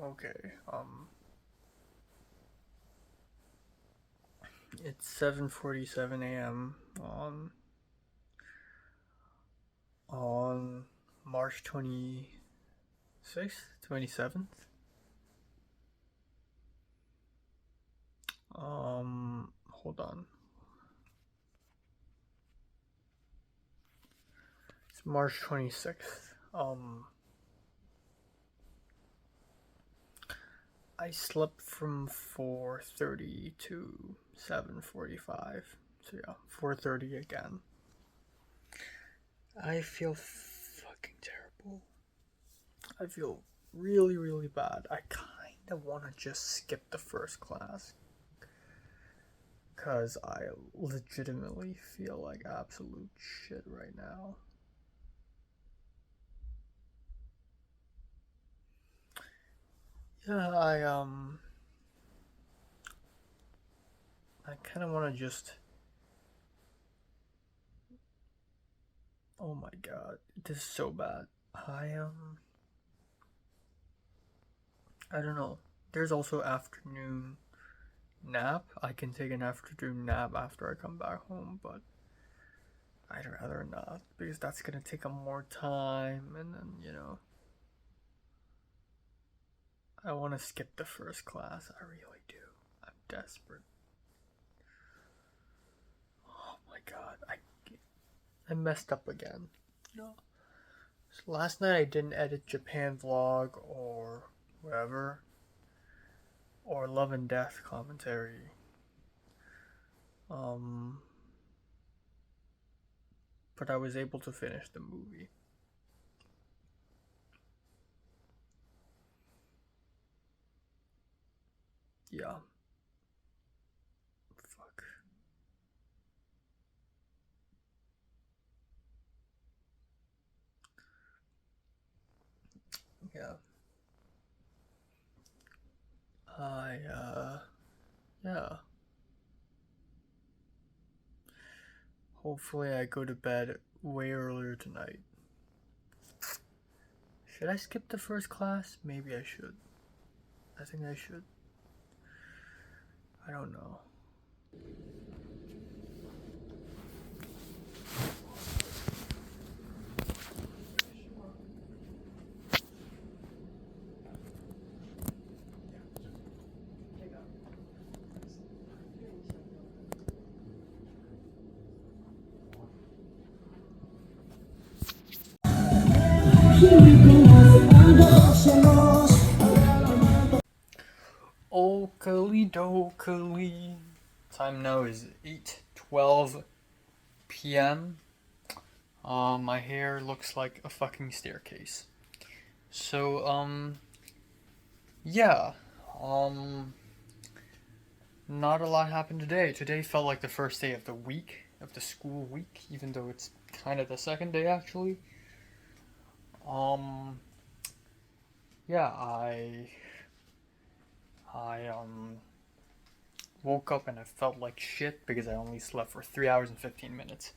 Okay. It's 7:47 a.m. on March 26th, 27th. Hold on. It's March 26th. I slept from 4:30 to 7:45. So yeah, 4:30 again. I feel fucking terrible. I feel really, really bad. I kind of want to just skip the first class because I legitimately feel like absolute shit right now. Yeah, I kind of want to just. Oh my god, this is so bad. I don't know. There's also afternoon nap. I can take an afternoon nap after I come back home, but I'd rather not because that's gonna take up more time, and then I want to skip the first class. I really do. I'm desperate. Oh my god, I messed up again. No. So last night I didn't edit Japan vlog or whatever, or Love and Death commentary. Um, but I was able to finish the movie. Yeah. Fuck. Yeah. I yeah. Hopefully I go to bed way earlier tonight. Should I skip the first class? Maybe I should. I think I should. I don't know. Oakley dokley. Time now is 8:12 p.m. My hair looks like a fucking staircase. So, yeah. Um, Not a lot happened today. Today felt like the first day of the week, of the school week, even though it's kind of the second day actually. Um, yeah, I woke up and I felt like shit because I only slept for 3 hours and 15 minutes.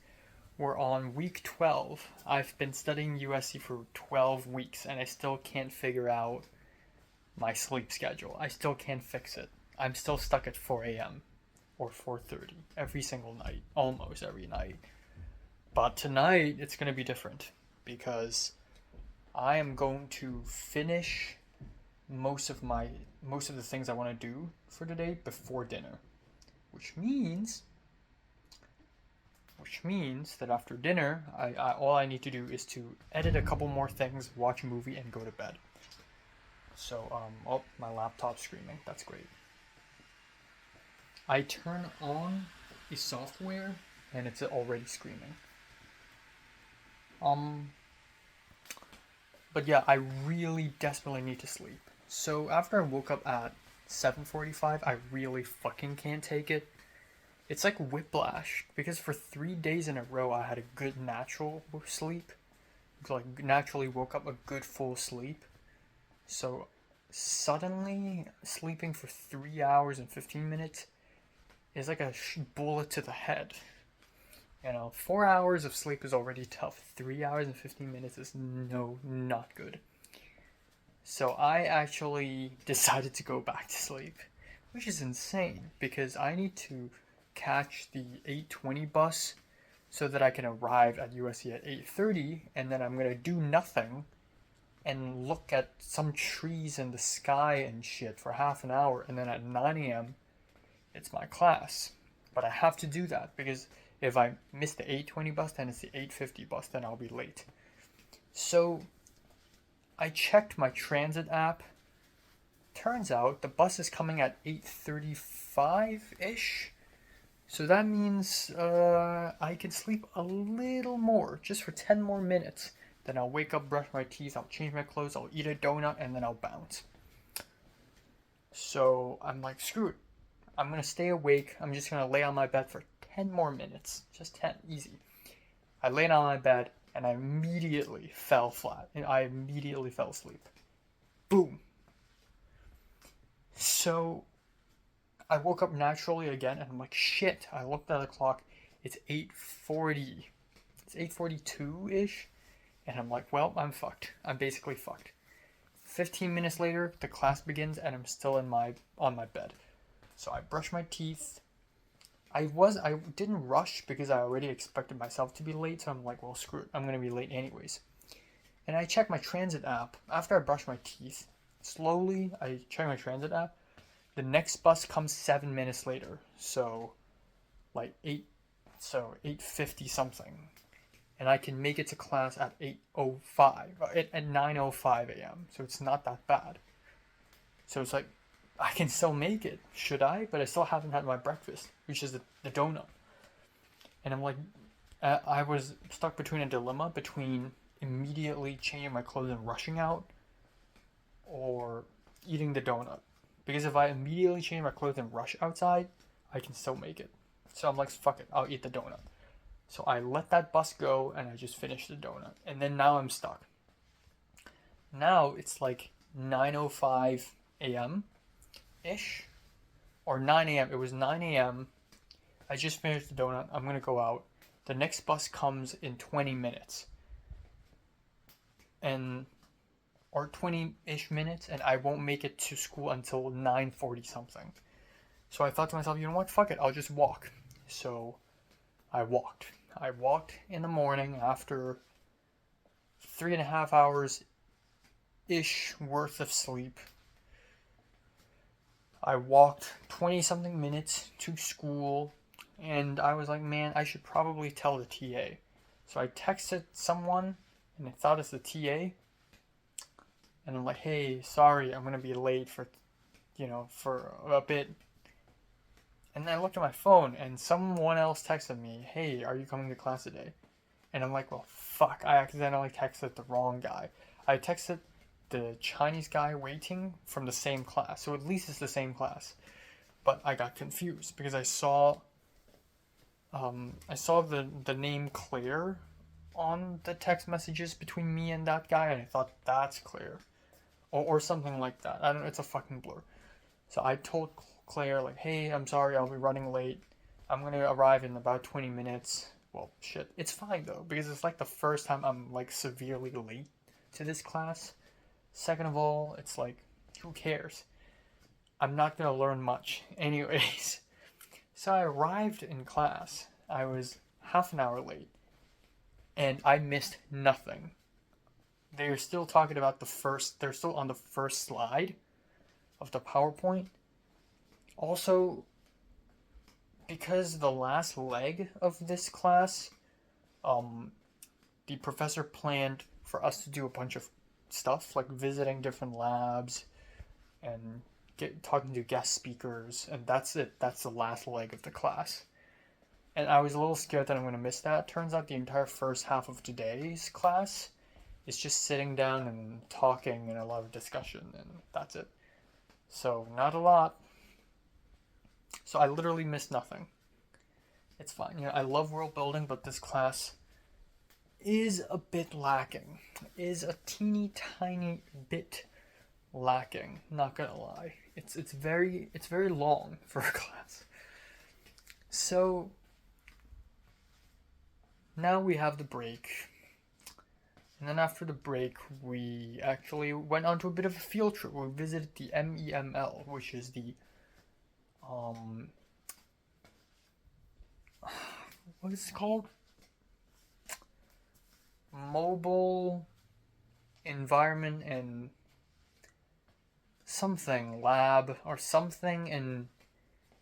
We're on week 12. I've been studying USC for 12 weeks and I still can't figure out my sleep schedule. I still can't fix it. I'm still stuck at 4 a.m. or 4:30 every single night, almost every night. But tonight it's going to be different because I am going to finish most of my most of the things I want to do for today before dinner, which means that after dinner, all I need to do is to edit a couple more things, watch a movie, and go to bed. So, oh, my laptop's screaming. That's great. I turn on a software and it's already screaming. Um, but yeah, I really desperately need to sleep. So after I woke up at 7:45, I really fucking can't take it. It's like whiplash because for 3 days in a row I had a good natural sleep, like naturally woke up a good full sleep. So suddenly sleeping for 3 hours and 15 minutes is like a bullet to the head. 4 hours of sleep is already tough. 3 hours and 15 minutes is not good. So I actually decided to go back to sleep, which is insane because I need to catch the 8:20 bus so that I can arrive at USC at 8:30, and then I'm going to do nothing and look at some trees in the sky and shit for half an hour, and then at 9 a.m. it's my class. But I have to do that because if I miss the 8:20 bus, then it's the 8:50 bus, then I'll be late. So I checked my transit app. Turns out the bus is coming at 8:35-ish. So that means I can sleep a little more, just for 10 more minutes. Then I'll wake up, brush my teeth, I'll change my clothes, I'll eat a donut, and then I'll bounce. So I'm like, screw it. I'm going to stay awake. I'm just going to lay on my bed for 10 more minutes. Just 10, easy. I laid on my bed, and I immediately fell flat. And I immediately fell asleep. Boom. So I woke up naturally again, and I'm like, shit. I looked at the clock. It's 8:40. It's 8:42-ish. And I'm like, well, I'm fucked. I'm basically fucked. 15 minutes later, the class begins, and I'm still on my bed. So I brushed my teeth. I didn't rush because I already expected myself to be late. So I'm like, well, screw it. I'm gonna be late anyways. And I checked my transit app after I brushed my teeth. Slowly, I checked my transit app. The next bus comes 7 minutes later. So, like 8:50 something. And I can make it to class at 8:05, at 9:05 a.m. So it's not that bad. So it's like, I can still make it, should I? But I still haven't had my breakfast, which is the donut. And I'm like, I was stuck between a dilemma between immediately changing my clothes and rushing out, or eating the donut. Because if I immediately change my clothes and rush outside, I can still make it. So I'm like, fuck it, I'll eat the donut. So I let that bus go and I just finished the donut. And then now I'm stuck. Now it's like 9:05 a.m. ish. Or 9 a.m. It was 9 a.m. I just finished the donut. I'm going to go out. The next bus comes in 20 minutes. Or 20-ish minutes. And I won't make it to school until 9:40 something. So I thought to myself, you know what? Fuck it. I'll just walk. So I walked. I walked in the morning after 3.5 hours-ish worth of sleep. I walked 20 something minutes to school, and I was like, man, I should probably tell the TA. So I texted someone, and I thought it's the TA, and I'm like, hey, sorry, I'm gonna be late for a bit. And then I looked at my phone, and someone else texted me, hey, are you coming to class today? And I'm like, well, fuck, I accidentally texted the wrong guy. I texted the Chinese guy waiting from the same class, so at least it's the same class. But I got confused because I saw the name Claire on the text messages between me and that guy, and I thought that's Claire, or something like that. I don't know, it's a fucking blur. So I told Claire, like, hey, I'm sorry, I'll be running late. I'm gonna arrive in about 20 minutes. Well, shit. It's fine, though, because it's like the first time I'm, like, severely late to this class. Second of all, it's like, who cares? I'm not gonna learn much anyways. So I arrived in class. I was half an hour late. And I missed nothing. They're still talking about they're still on the first slide of the PowerPoint. Also, because the last leg of this class, the professor planned for us to do a bunch of stuff, like visiting different labs and talking to guest speakers, and that's it. That's the last leg of the class. And I was a little scared that I'm going to miss that. Turns out the entire first half of today's class is just sitting down and talking and a lot of discussion, and that's it. So, not a lot. So I literally missed nothing. It's fine. I love world building, but this class is a bit lacking. Is a teeny tiny bit lacking. Not gonna lie. It's very long for a class. So now we have the break. And then after the break, we actually went on to a bit of a field trip. We visited the MEML, which is the um, what is it called? Mobile Environment and something lab or something in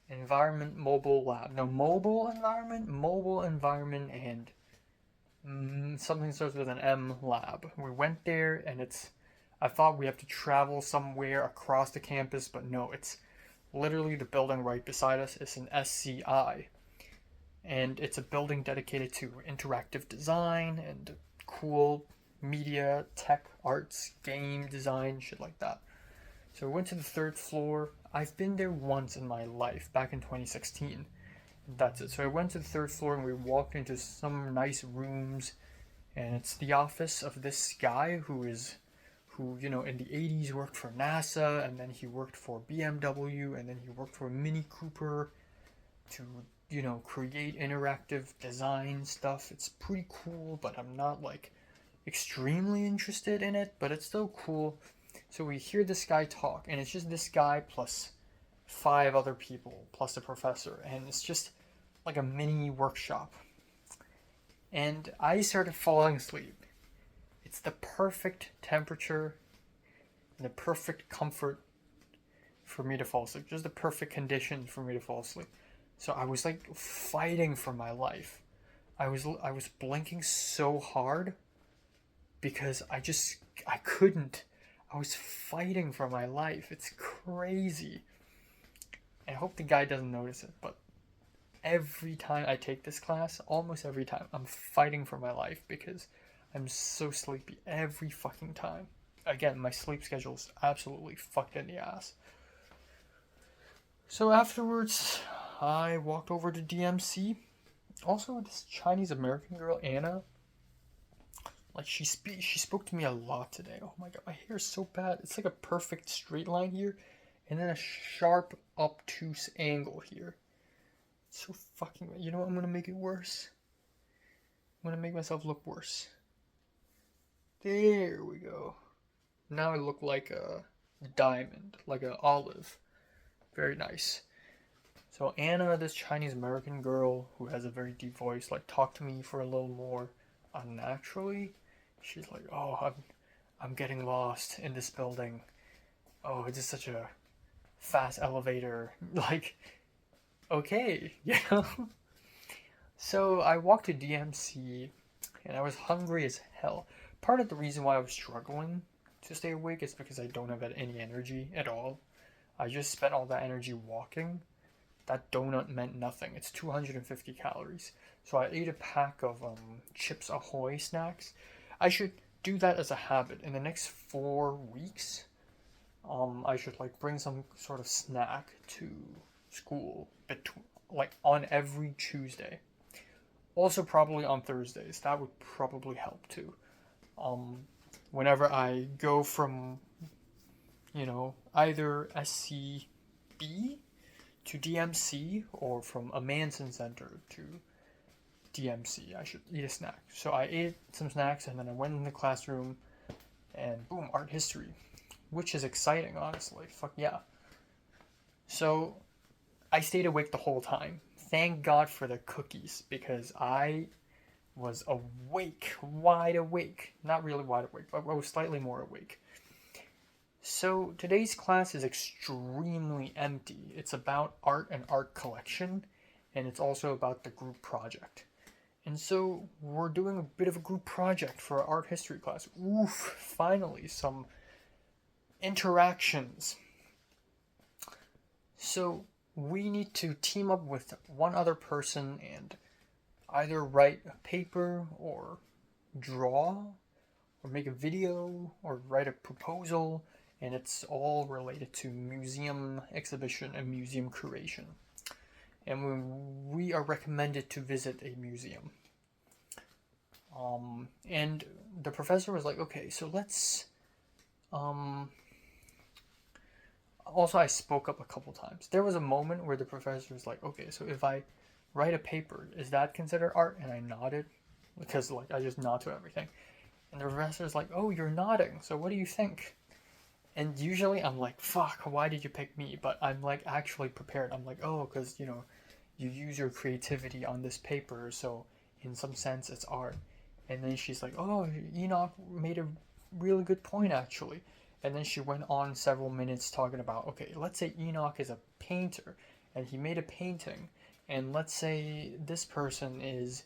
environment mobile lab. No, mobile environment, and something starts with an M lab. We went there, and I thought we have to travel somewhere across the campus, but no, it's literally the building right beside us. It's an SCI, and it's a building dedicated to interactive design and cool media, tech, arts, game design, shit like that. So we went to the third floor. I've been there once in my life, back in 2016. That's it. So I went to the third floor and we walked into some nice rooms, and it's the office of this guy who in the 80s worked for NASA, and then he worked for BMW, and then he worked for Mini Cooper to, create interactive design stuff. It's pretty cool, but I'm not like extremely interested in it, but it's still cool. So we hear this guy talk, and it's just this guy plus 5 other people plus the professor, and it's just like a mini workshop. And I started falling asleep. It's the perfect temperature and the perfect comfort for me to fall asleep. Just the perfect conditions for me to fall asleep. So I was like fighting for my life. I was blinking so hard because I couldn't. I was fighting for my life. It's crazy. I hope the guy doesn't notice it, but every time I take this class, almost every time, I'm fighting for my life because I'm so sleepy every fucking time. Again, my sleep schedule is absolutely fucked in the ass. So afterwards, I walked over to DMC. Also, this Chinese American girl, Anna, like she spoke to me a lot today. Oh my god, my hair is so bad. It's like a perfect straight line here, and then a sharp obtuse angle here. It's so fucking. You know what? I'm gonna make it worse. I'm gonna make myself look worse. There we go. Now I look like a diamond, like an olive. Very nice. So Anna, this Chinese American girl who has a very deep voice, like talked to me for a little more unnaturally. She's like, "Oh, I'm getting lost in this building. Oh, it's just such a fast elevator." Like, okay, So I walked to DMC, and I was hungry as hell. Part of the reason why I was struggling to stay awake is because I don't have any energy at all. I just spent all that energy walking. That donut meant nothing. It's 250 calories. So I ate a pack of Chips Ahoy snacks. I should do that as a habit. In the next 4 weeks, I should like bring some sort of snack to school, like on every Tuesday. Also probably on Thursdays. That would probably help too. Whenever I go from, either SCB to DMC or from a Manson Center to DMC, I should eat a snack. So I ate some snacks, and then I went in the classroom, and boom, art history, which is exciting, honestly. Fuck yeah. So I stayed awake the whole time. Thank God for the cookies, because I was awake, wide awake. Not really wide awake, but I was slightly more awake. So today's class is extremely empty. It's about art and art collection, and it's also about the group project. And so we're doing a bit of a group project for our art history class. Oof, finally, some interactions. So we need to team up with one other person and either write a paper or draw or make a video or write a proposal, and it's all related to museum exhibition and museum curation. And we are recommended to visit a museum. And the professor was like, okay, so let's, also I spoke up a couple times. There was a moment where the professor was like, okay, so if I write a paper, is that considered art? And I nodded, because like I just nod to everything. And the professor's like, oh, you're nodding, so what do you think? And usually I'm like, fuck, why did you pick me? But I'm like actually prepared. I'm like, oh, because, you use your creativity on this paper, so in some sense it's art. And then she's like, oh, Enoch made a really good point actually. And then she went on several minutes talking about, okay, let's say Enoch is a painter and he made a painting. And let's say this person is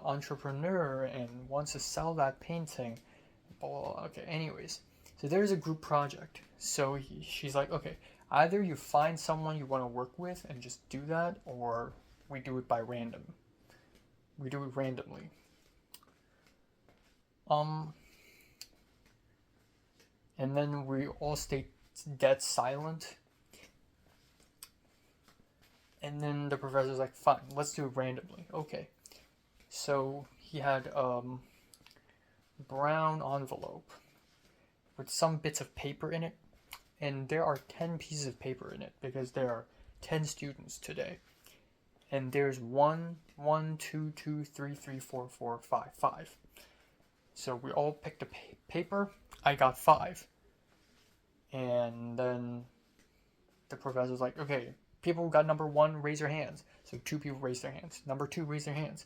entrepreneur and wants to sell that painting. Oh, okay, anyways. So there's a group project. So she's like, okay, either you find someone you want to work with and just do that, or we do it by random. We do it randomly. And then we all stay dead silent. And then the professor's like, fine, let's do it randomly. Okay. So he had brown envelope with some bits of paper in it. And there are 10 pieces of paper in it because there are 10 students today. And there's 1, 2, 2, 3, 3, 4, 4, 5, 5. So we all picked a paper. I got 5. And then the professor's like, okay, people who got number 1, raise your hands. So 2 people raise their hands. Number 2, raise their hands.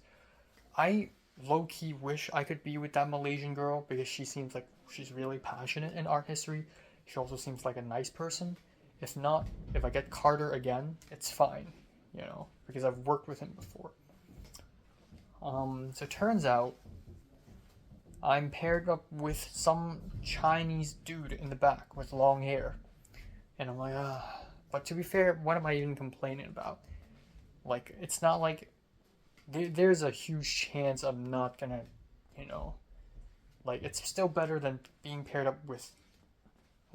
I low-key wish I could be with that Malaysian girl because she seems like she's really passionate in art history. She also seems like a nice person. If not, if I get Carter again, it's fine, because I've worked with him before. So it turns out I'm paired up with some Chinese dude in the back with long hair. And I'm like, ah. But to be fair, what am I even complaining about? Like, it's not like there's a huge chance I'm not gonna, like, it's still better than being paired up with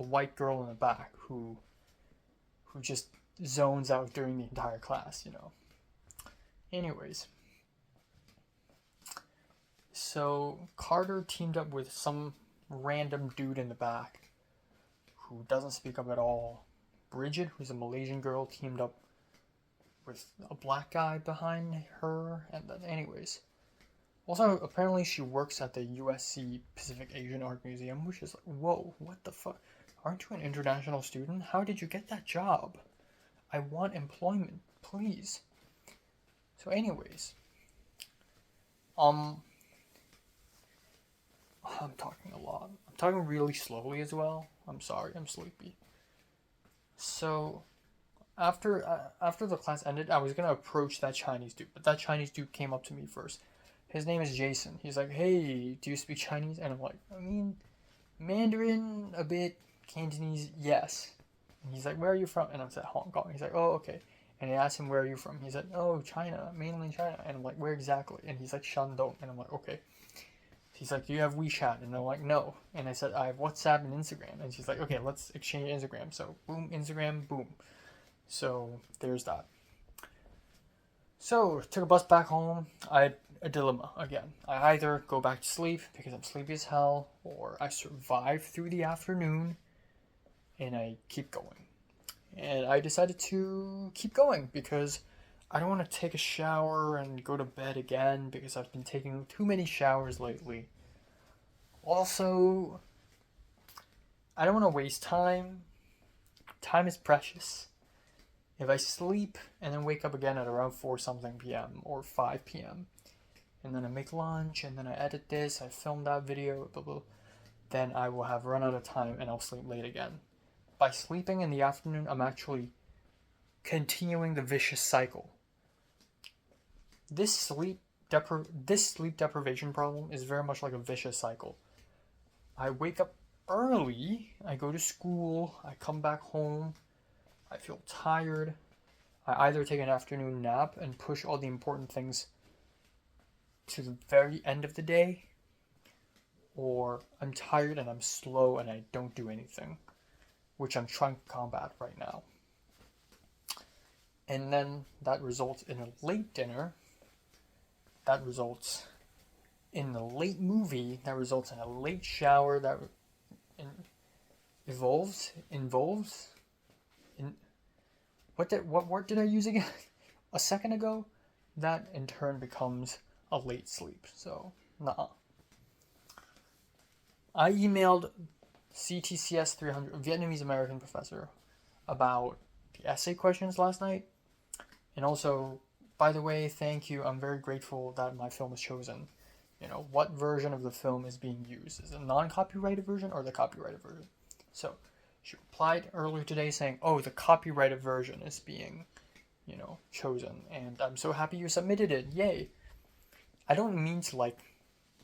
a white girl in the back who just zones out during the entire class, Anyways. So Carter teamed up with some random dude in the back who doesn't speak up at all. Bridget, who's a Malaysian girl, teamed up with a black guy behind her. And then anyways. Also, apparently she works at the USC Pacific Asian Art Museum, which is like, whoa, what the fuck? Aren't you an international student? How did you get that job? I want employment, please. So anyways. I'm talking a lot. I'm talking really slowly as well. I'm sorry, I'm sleepy. So, after the class ended, I was gonna approach that Chinese dude, but that Chinese dude came up to me first. His name is Jason. He's like, hey, do you speak Chinese? And I'm like, I mean, Mandarin a bit, Cantonese, yes. And he's like, where are you from? And I said, Hong Kong. He's like, oh, okay. And I asked him, where are you from? He said, oh, China, mainland China. And I'm like, where exactly? And he's like, Shandong. And I'm like, okay. He's like, do you have WeChat? And I'm like, no. And I said, I have WhatsApp and Instagram. And she's like, okay, let's exchange Instagram. So, boom, Instagram, boom. So, there's that. So, took a bus back home. I had a dilemma again. I either go back to sleep because I'm sleepy as hell, or I survive through the afternoon and I keep going. And I decided to keep going because I don't want to take a shower and go to bed again because I've been taking too many showers lately. Also, I don't want to waste time. Time is precious. If I sleep and then wake up again at around 4 something p.m. or 5 p.m. and then I make lunch and then I edit this, I film that video, blah, blah, then I will have run out of time and I'll sleep late again. By sleeping in the afternoon, I'm actually continuing the vicious cycle. This sleep deprivation problem is very much like a vicious cycle. I wake up early, I go to school, I come back home, I feel tired. I either take an afternoon nap and push all the important things to the very end of the day, or I'm tired and I'm slow and I don't do anything, which I'm trying to combat right now. And then that results in a late dinner, that results in a late movie, that results in a late shower, that involves what word did I use again? A second ago? That in turn becomes a late sleep. So, nah. I emailed CTCS 300, Vietnamese American professor, about the essay questions last night. And also, by the way, thank you. I'm very grateful that my film was chosen. You know, what version of the film is being used? Is it a non-copyrighted version or the copyrighted version? So, she replied earlier today saying, oh, the copyrighted version is being, chosen. And I'm so happy you submitted it. Yay. I don't mean to,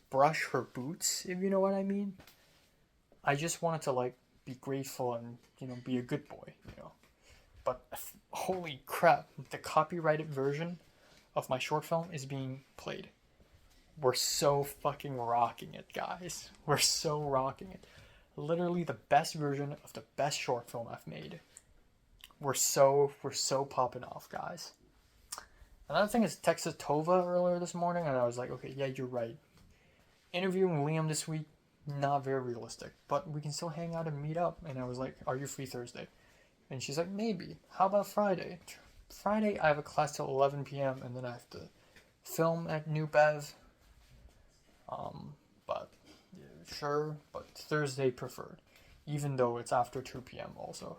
brush her boots, if you know what I mean. I just wanted to, be grateful and, be a good boy. But holy crap, the copyrighted version of my short film is being played. We're so fucking rocking it, guys. We're so rocking it. Literally the best version of the best short film I've made. We're so popping off, guys. Another thing is texted Tova earlier this morning, and I was like, okay, yeah, you're right. Interviewing Liam this week, not very realistic, but we can still hang out and meet up. And I was like, are you free Thursday? And she's like, maybe. How about Friday? Friday, I have a class till 11 p.m. and then I have to film at New Bev. But yeah, sure, but Thursday preferred, even though it's after 2 p.m. also.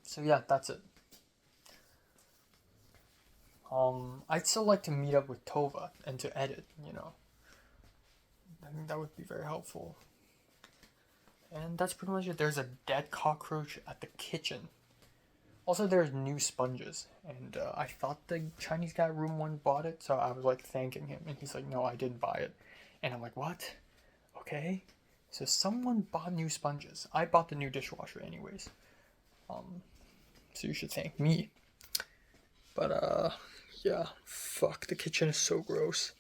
So yeah, that's it. I'd still like to meet up with Tova and to edit, I think that would be very helpful. And that's pretty much it. There's a dead cockroach at the kitchen. Also, there's new sponges, and I thought the Chinese guy room one bought it, so I was like thanking him, and he's like, no, I didn't buy it. And I'm like, what? Okay. So someone bought new sponges. I bought the new dishwasher anyways. So you should thank me. But yeah, fuck, the kitchen is so gross.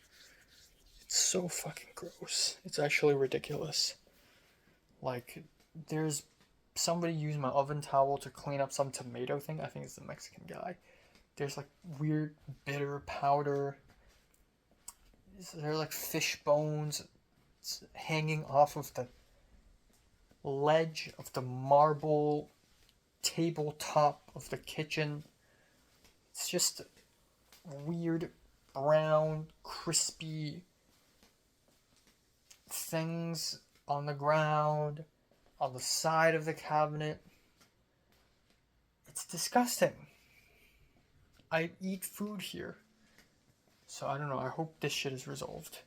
It's so fucking gross. It's actually ridiculous. Like, there's somebody used my oven towel to clean up some tomato thing. I think it's the Mexican guy. There's weird bitter powder. There are fish bones hanging off of the ledge of the marble tabletop of the kitchen. It's just weird brown crispy things on the ground, on the side of the cabinet. It's disgusting. I eat food here. So I don't know, I hope this shit is resolved.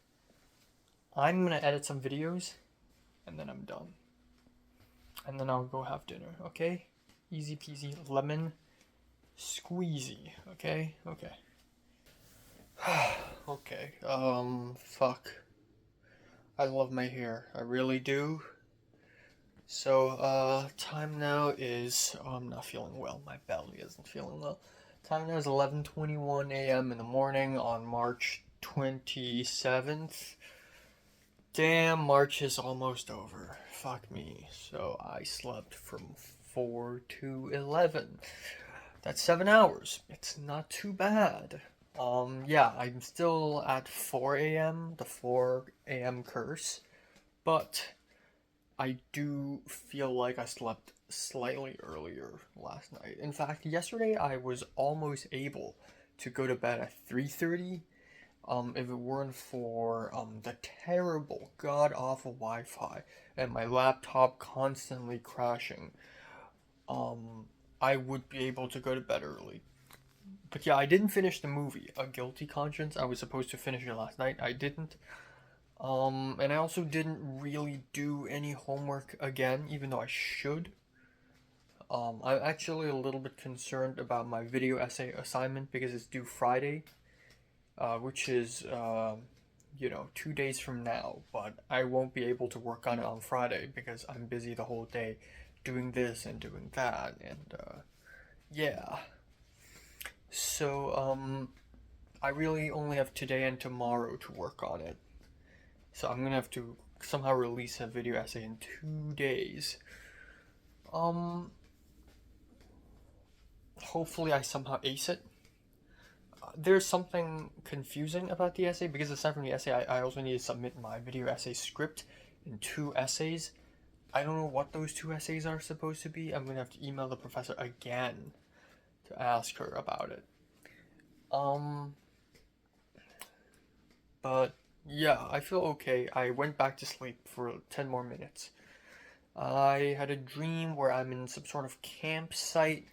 I'm gonna edit some videos, and then I'm done. And then I'll go have dinner, okay? Easy peasy, lemon squeezy, okay? Okay. Okay, fuck. I love my hair, I really do. So, time now is, I'm not feeling well, my belly isn't feeling well. Time now is 11:21 a.m. in the morning on March 27th. Damn, March is almost over. Fuck me. So I slept from 4 to 11. That's 7 hours. It's not too bad. Yeah, I'm still at 4 a.m., the 4 a.m. curse, but I do feel like I slept slightly earlier last night. In fact, yesterday I was almost able to go to bed at 3:30. If it weren't for the terrible god awful Wi-Fi and my laptop constantly crashing, I would be able to go to bed early. But yeah, I didn't finish the movie, A Guilty Conscience. I was supposed to finish it last night. I didn't. And I also didn't really do any homework again, even though I should. I'm actually a little bit concerned about my video essay assignment because it's due Friday, which is, 2 days from now. But I won't be able to work on it on Friday because I'm busy the whole day doing this and doing that. And, yeah. So, I really only have today and tomorrow to work on it. So I'm gonna have to somehow release a video essay in 2 days. Hopefully I somehow ace it. There's something confusing about the essay because aside from the essay, I also need to submit my video essay script in 2 essays. I don't know what those 2 essays are supposed to be. I'm gonna have to email the professor again to ask her about it. But yeah, I feel okay. I went back to sleep for 10 more minutes. I had a dream where I'm in some sort of campsite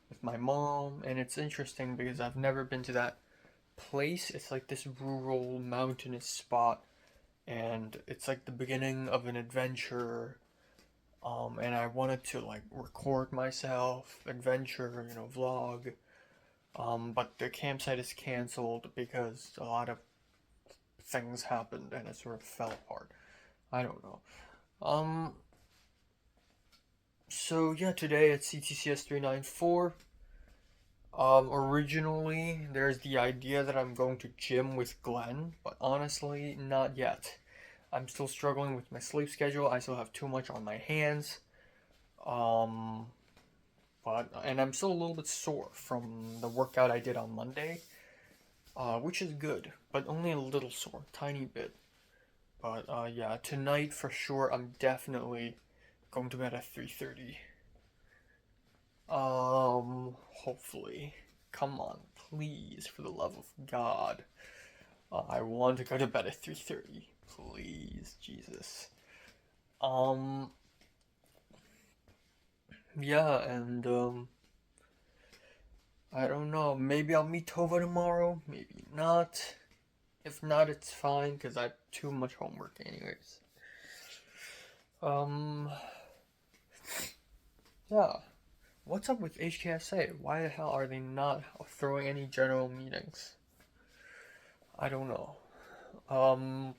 with my mom, and it's interesting because I've never been to that place. It's like this rural mountainous spot, and it's like the beginning of an adventure. And I wanted to like record myself, adventure, vlog. But the campsite is canceled because a lot of things happened and it sort of fell apart. I don't know. Um, so yeah, today at CTCS 394. Originally, there's the idea that I'm going to gym with Glenn, but honestly, not yet. I'm still struggling with my sleep schedule. I still have too much on my hands. Um, and I'm still a little bit sore from the workout I did on Monday, which is good, but only a little sore, tiny bit. But yeah, tonight for sure, I'm definitely going to bed at 3:30. Hopefully. Come on, please, for the love of God. I want to go to bed at 3:30. Please, Jesus. Um, yeah, and I don't know. Maybe I'll meet Tova tomorrow. Maybe not. If not, it's fine because I have too much homework, anyways. Um, yeah. What's up with HKSA? Why the hell are they not throwing any general meetings? I don't know. Um,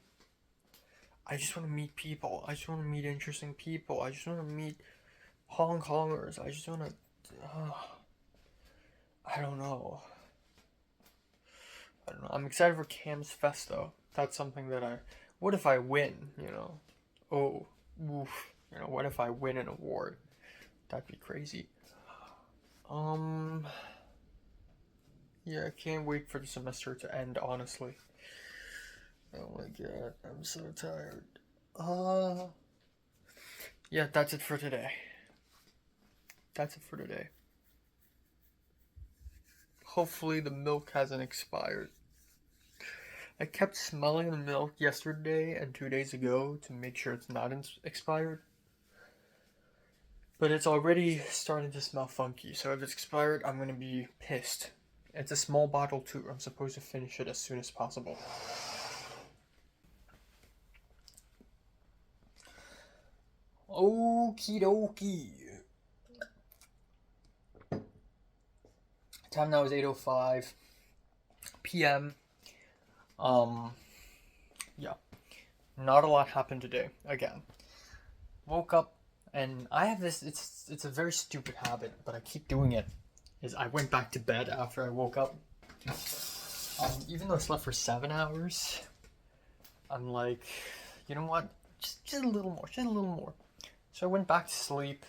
I just want to meet people. I just want to meet interesting people. I just want to meet Hong Kongers. I just want to. I don't know. I don't know. I'm excited for Cam's Fest though. That's something that I. What if I win? Oh, oof. What if I win an award? That'd be crazy. Um. Yeah, I can't wait for the semester to end. Honestly. Oh my god, I'm so tired. Yeah, that's it for today. That's it for today. Hopefully the milk hasn't expired. I kept smelling the milk yesterday and 2 days ago to make sure it's not expired. But it's already starting to smell funky, so if it's expired, I'm gonna be pissed. It's a small bottle too. I'm supposed to finish it as soon as possible. Okie dokie. Time now is 8:05 p.m. Yeah. Not a lot happened today. Again. Woke up and I have this it's a very stupid habit, but I keep doing it. Is I went back to bed after I woke up. Even though I slept for 7 hours, I'm like, you know what? Just a little more, just a little more. So I went back to sleep,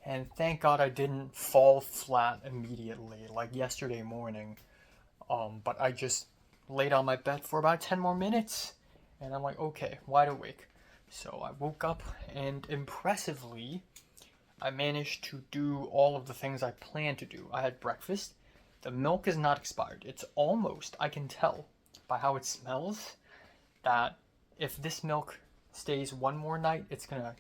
and thank God I didn't fall flat immediately like yesterday morning. But I just laid on my bed for about 10 more minutes, and I'm like, okay, wide awake. So I woke up, and impressively, I managed to do all of the things I planned to do. I had breakfast. The milk is not expired. It's almost, I can tell by how it smells, that if this milk stays one more night, it's gonna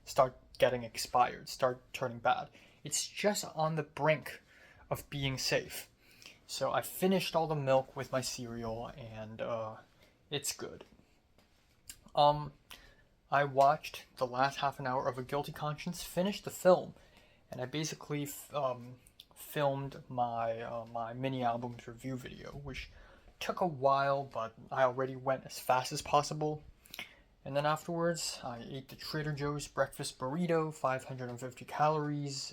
start getting expired, start turning bad. It's just on the brink of being safe. So I finished all the milk with my cereal, and it's good. Um, I watched the last half an hour of A Guilty Conscience, finished the film, and I basically filmed my mini albums review video, which took a while, but I already went as fast as possible. And then afterwards, I ate the Trader Joe's breakfast burrito, 550 calories.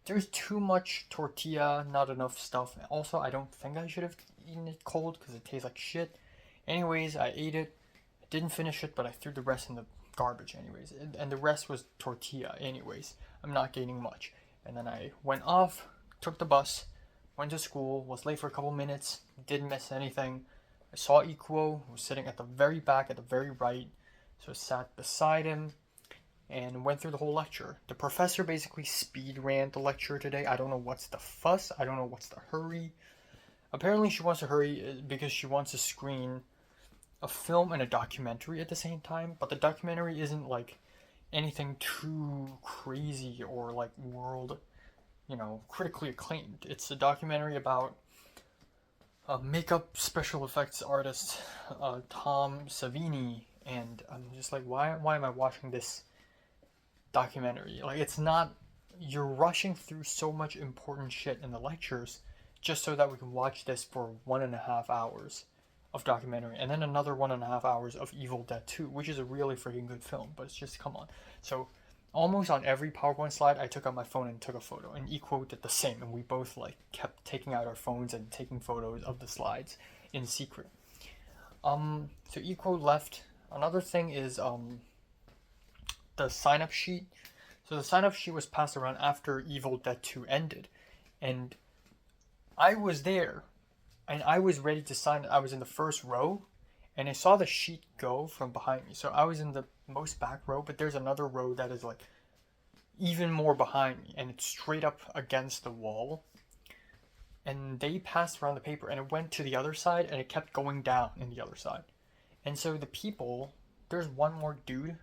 There's too much tortilla, not enough stuff. Also, I don't think I should have eaten it cold because it tastes like shit. Anyways, I ate it. I didn't finish it, but I threw the rest in the garbage anyways. And the rest was tortilla anyways. I'm not gaining much. And then I went off, took the bus, went to school, was late for a couple minutes, didn't miss anything. I saw Equo, who was sitting at the very back, at the very right, so I sat beside him and went through the whole lecture. The professor basically speed ran the lecture today. I don't know what's the fuss, I don't know what's the hurry. Apparently, she wants to hurry because she wants to screen a film and a documentary at the same time, but the documentary isn't like anything too crazy or like world, critically acclaimed. It's a documentary about a makeup special effects artist, Tom Savini, and I'm just like, why am I watching this documentary? Like, it's not. You're rushing through so much important shit in the lectures just so that we can watch this for 1.5 hours of documentary and then another 1.5 hours of Evil Dead 2, which is a really freaking good film, but it's just, come on. So almost on every PowerPoint slide, I took out my phone and took a photo, and Equo did the same, and we both like kept taking out our phones and taking photos of the slides in secret. So Equo left. Another thing is the sign up sheet. So the sign up sheet was passed around after Evil Dead 2 ended, and I was there, and I was ready to sign it. I was in the first row, and I saw the sheet go from behind me. So I was in the most back row, but there's another row that is like even more behind me, and it's straight up against the wall. And they passed around the paper, and it went to the other side, and it kept going down in the other side. And so the people, there's one more dude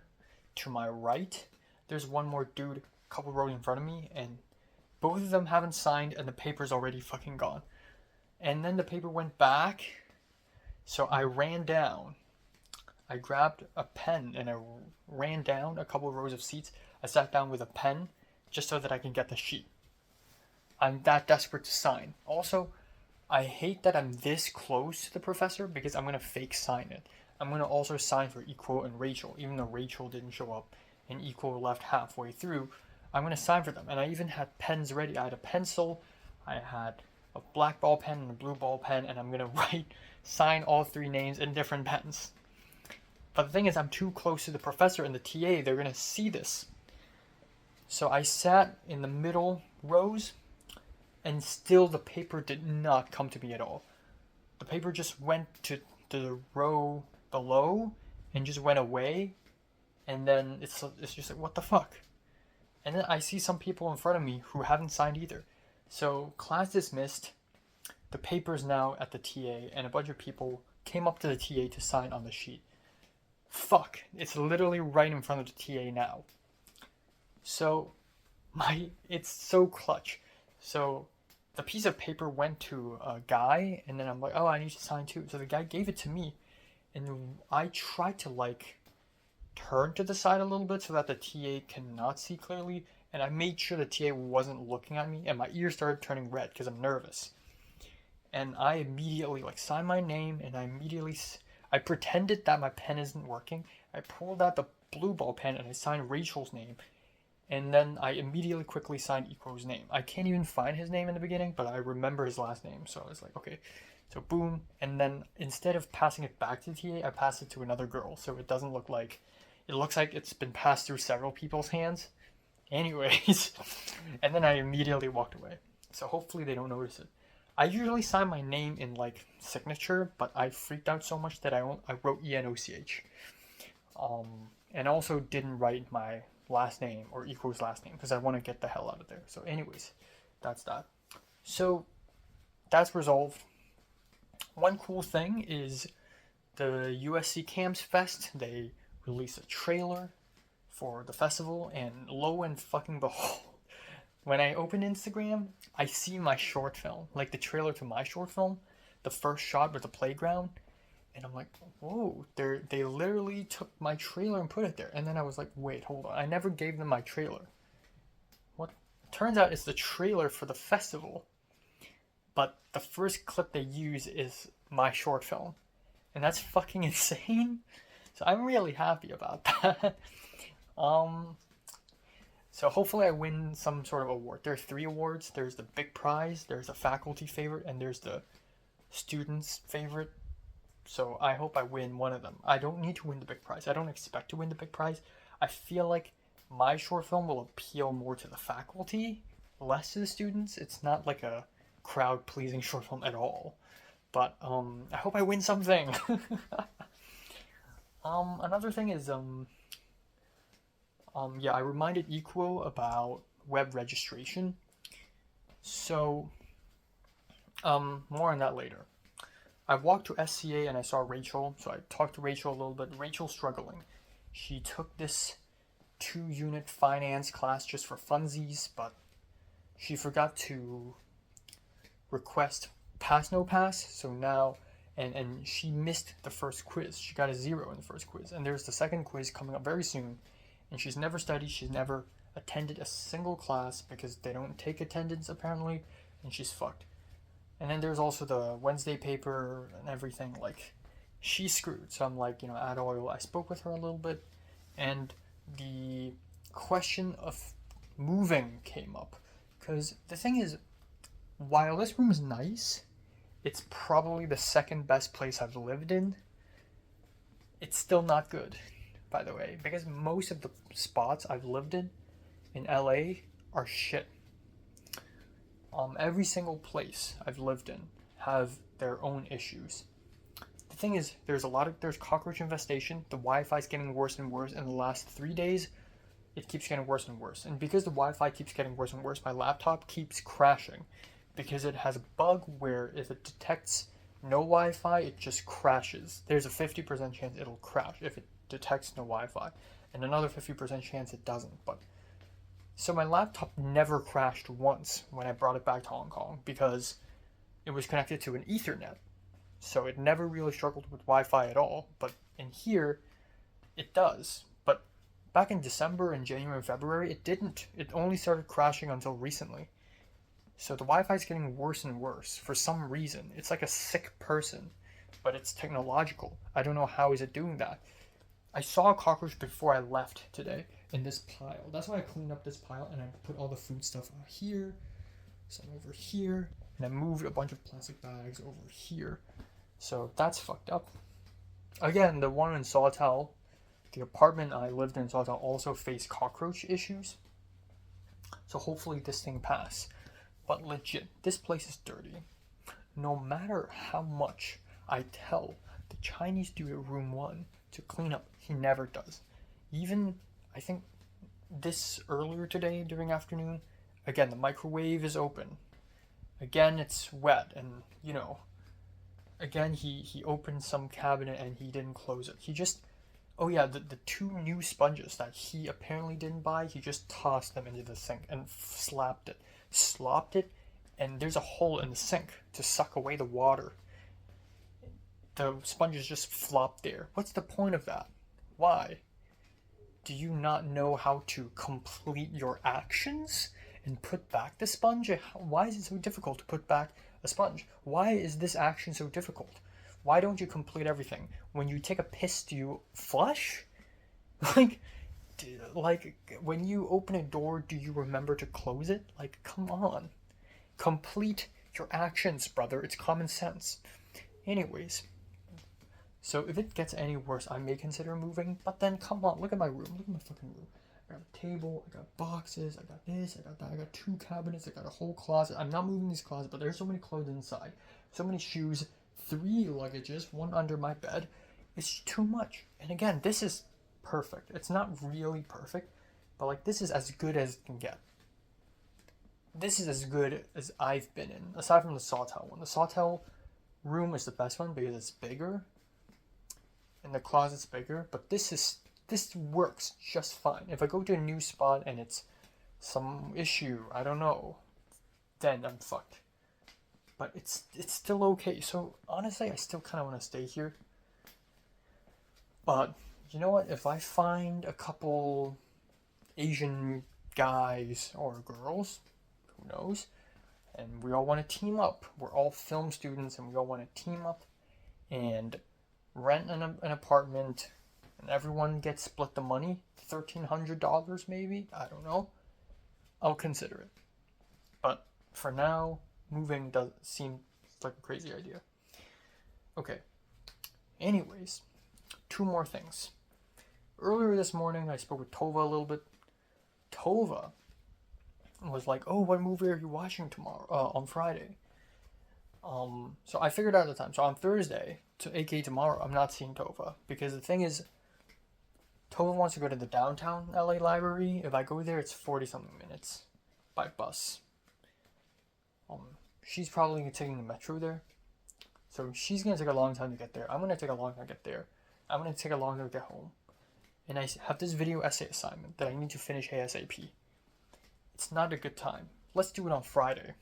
to my right, there's one more dude a couple rows in front of me, and both of them haven't signed, and the paper's already fucking gone. And then the paper went back, so I ran down. I grabbed a pen and I ran down a couple rows of seats. I sat down with a pen just so that I can get the sheet. I'm that desperate to sign. Also, I hate that I'm this close to the professor because I'm going to fake sign it. I'm going to also sign for Equo and Rachel, even though Rachel didn't show up and Equo left halfway through. I'm going to sign for them. And I even had pens ready. I had a pencil, I had a black ball pen and a blue ball pen, and I'm going to sign all three names in different pens. But the thing is, I'm too close to the professor and the TA. They're going to see this. So I sat in the middle rows, and still the paper did not come to me at all. The paper just went to the row below and just went away. And then it's just like, what the fuck? And then I see some people in front of me who haven't signed either. So class dismissed. The paper's now at the TA, and a bunch of people came up to the TA to sign on the sheet. Fuck, it's literally right in front of the TA now. So it's so clutch. So the piece of paper went to a guy, and then I'm like, oh, I need to sign too. So the guy gave it to me, and I tried to like turn to the side a little bit so that the TA cannot see clearly, and I made sure the TA wasn't looking at me, and my ears started turning red because I'm nervous. And I immediately like signed my name, and I pretended that my pen isn't working. I pulled out the blue ball pen and I signed Rachel's name, and then I immediately quickly signed Equo's name. I can't even find his name in the beginning, but I remember his last name, so I was like, okay. So boom, and then instead of passing it back to the TA, I passed it to another girl, so it doesn't look like, it looks like it's been passed through several people's hands. Anyways, and then I immediately walked away. So hopefully they don't notice it. I usually sign my name in like signature, but I freaked out so much that I wrote ENOCH. And also didn't write my last name or Equo's last name because I want to get the hell out of there. So anyways, that's that. So that's resolved. One cool thing is the USC Camps Fest. They released a trailer for the festival, and lo and fucking behold, when I open Instagram, I see my short film, like the trailer to my short film, the first shot with the playground, and I'm like, whoa, they literally took my trailer and put it there. And then I was like, wait, hold on, I never gave them my trailer. What? Turns out it's the trailer for the festival, but the first clip they use is my short film, and that's fucking insane. So I'm really happy about that. So hopefully I win some sort of award. There are 3 awards. There's the big prize, there's the faculty favorite, and there's the students favorite. So I hope I win one of them. I don't need to win the big prize. I don't expect to win the big prize. I feel like my short film will appeal more to the faculty, less to the students. It's not like a crowd-pleasing short film at all. But I hope I win something. Another thing is yeah, I reminded Equo about web registration. So More on that later. I walked to SCA and I saw Rachel, so I talked to Rachel a little bit. Rachel's struggling. She took this 2-unit finance class just for funsies, but she forgot to request pass no pass, so now and she missed the first quiz. She got a 0 in the first quiz, and there's the second quiz coming up very soon, and she's never studied, she's never attended a single class because they don't take attendance apparently, and she's fucked. And then there's also the Wednesday paper and everything. Like, she's screwed. So I'm like, add oil. I spoke with her a little bit, and the question of moving came up. Because the thing is, while this room is nice, it's probably the second best place I've lived in. It's still not good, by the way, because most of the spots I've lived in LA are shit. Every single place I've lived in have their own issues. The thing is, there's cockroach infestation. The Wi-Fi is getting worse and worse. In the last 3 days, it keeps getting worse and worse. And because the Wi-Fi keeps getting worse and worse, my laptop keeps crashing because it has a bug where if it detects no Wi-Fi, it just crashes. There's a 50% chance it'll crash if it detects no Wi-Fi, and another 50% chance it doesn't. But so my laptop never crashed once when I brought it back to Hong Kong because it was connected to an Ethernet. So it never really struggled with Wi-Fi at all. But in here, it does. But back in December and January and February, it didn't. It only started crashing until recently. So the Wi-Fi is getting worse and worse for some reason. It's like a sick person, but it's technological. I don't know how is it doing that. I saw a cockroach before I left today in this pile. That's why I cleaned up this pile and I put all the food stuff out here, some over here, and I moved a bunch of plastic bags over here. So that's fucked up. Again, the one in Sawtell, the apartment I lived in Sawtell also faced cockroach issues. So hopefully this thing passes. But legit, this place is dirty. No matter how much I tell the Chinese dude at room 1 to clean up, he never does. Even, I think, this earlier today during afternoon, again, the microwave is open. Again, it's wet, and, again, he opened some cabinet and he didn't close it. He just, the 2 new sponges that he apparently didn't buy, he just tossed them into the sink and slopped it, and there's a hole in the sink to suck away the water. The sponges just flopped there. What's the point of that? Why? Do you not know how to complete your actions and put back the sponge? Why is it so difficult to put back a sponge? Why is this action so difficult? Why don't you complete everything? When you take a piss, do you flush? Like when you open a door, do you remember to close it? Like, come on. Complete your actions, brother. It's common sense. Anyways, so if it gets any worse, I may consider moving, but then come on, look at my room. Look at my fucking room. I got a table, I got boxes, I got this, I got that, I got 2 cabinets, I got a whole closet. I'm not moving these closets, but there's so many clothes inside. So many shoes, 3 luggages, 1 under my bed. It's too much. And again, this is perfect. It's not really perfect, but like this is as good as it can get. This is as good as I've been in, aside from the Sawtell one. The Sawtell room is the best one because it's bigger, and the closet's bigger, but this works just fine. If I go to a new spot and it's some issue, I don't know, then I'm fucked. But it's still okay. So honestly, I still kind of want to stay here. But you know what? If I find a couple Asian guys or girls, who knows, and we all want to team up. We're all film students and we all want to team up and rent an apartment, and everyone gets split the money, $1,300 maybe, I don't know, I'll consider it. But for now, moving doesn't seem like a crazy idea. Okay, anyways, 2 more things. Earlier this morning, I spoke with Tova a little bit. Tova was like, oh, what movie are you watching on Friday? So I figured out the time. So on Thursday, aka tomorrow, I'm not seeing Tova. Because the thing is, Tova wants to go to the downtown LA library. If I go there, it's 40-something minutes by bus. she's probably taking the metro there. So she's gonna take a long time to get there. I'm gonna take a long time to get there. I'm gonna take a long time to get home. And I have this video essay assignment that I need to finish ASAP. It's not a good time. Let's do it on Friday,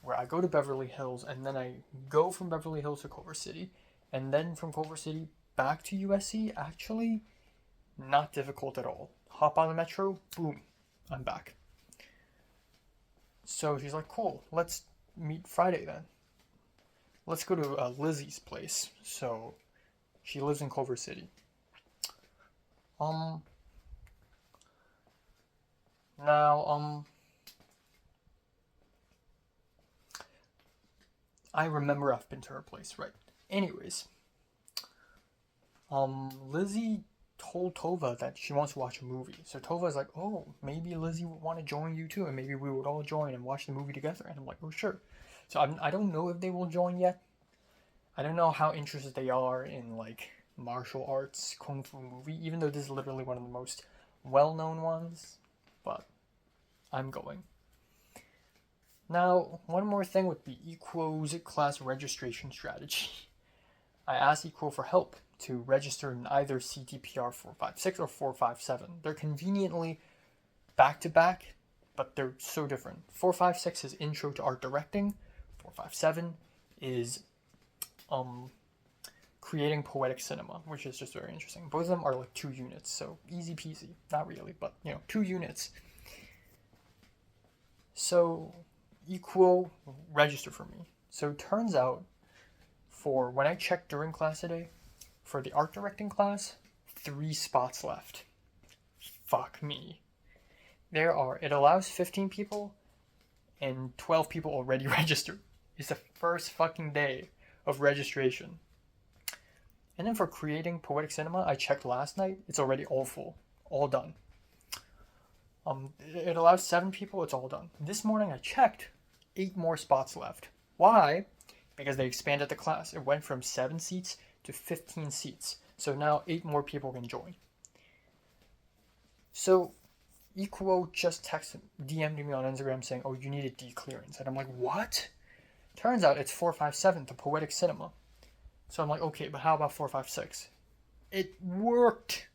where I go to Beverly Hills and then I go from Beverly Hills to Culver City, and then from Culver City back to USC. Actually, not difficult at all. Hop on the metro, boom, I'm back. So she's like, cool, let's meet Friday then. Let's go to Lizzie's place. So she lives in Culver City. Now, I remember I've been to her place, right? Anyways, Lizzie told Tova that she wants to watch a movie. So Tova's like, oh, maybe Lizzie would want to join you too, and maybe we would all join and watch the movie together. And I'm like, oh, sure. So I don't know if they will join yet. I don't know how interested they are in like martial arts kung fu movie, even though this is literally one of the most well-known ones. But I'm going. Now, one more thing would be Equo's class registration strategy. I asked Equo for help to register in either CTPR 456 or 457. They're conveniently back to back, but they're so different. 456 is Intro to Art Directing. 457 is Creating Poetic Cinema, which is just very interesting. Both of them are like 2 units, so easy peasy. Not really, but 2 units. So Equo registered for me. So it turns out, for when I checked during class today, for the art directing class, 3 spots left. Fuck me. It allows 15 people, and 12 people already registered. It's the first fucking day of registration. And then for Creating Poetic Cinema, I checked last night, it's already all full. All done. It allows 7 people, it's all done. This morning I checked, 8 more spots left. Why? Because they expanded the class. It went from 7 seats to 15 seats. So now 8 more people can join. So Equo just DM'd me on Instagram saying, oh, you need a D clearance. And I'm like, what? Turns out it's 457, the Poetic Cinema. So I'm like, okay, but how about 456? It worked!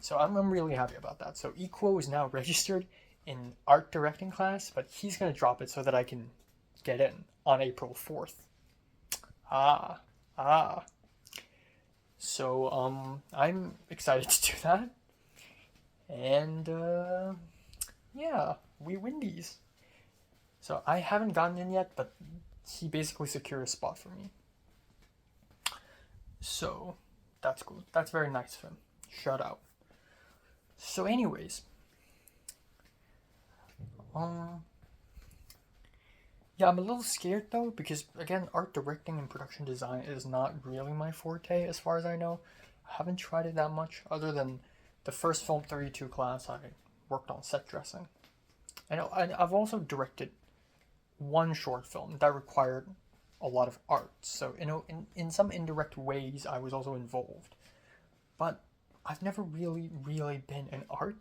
So I'm really happy about that. So Equo is now registered in art directing class, but he's going to drop it so that I can get in on April 4th. So, I'm excited to do that. And, yeah, we win these. So I haven't gotten in yet, but he basically secured a spot for me. So, that's cool. That's very nice of him. Shout out. So anyways, yeah, I'm a little scared though, because again, art directing and production design is not really my forte as far as I know. I haven't tried it that much, other than the first Film 32 class I worked on set dressing. And I've also directed one short film that required a lot of art, so in some indirect ways I was also involved. But I've never really been in art.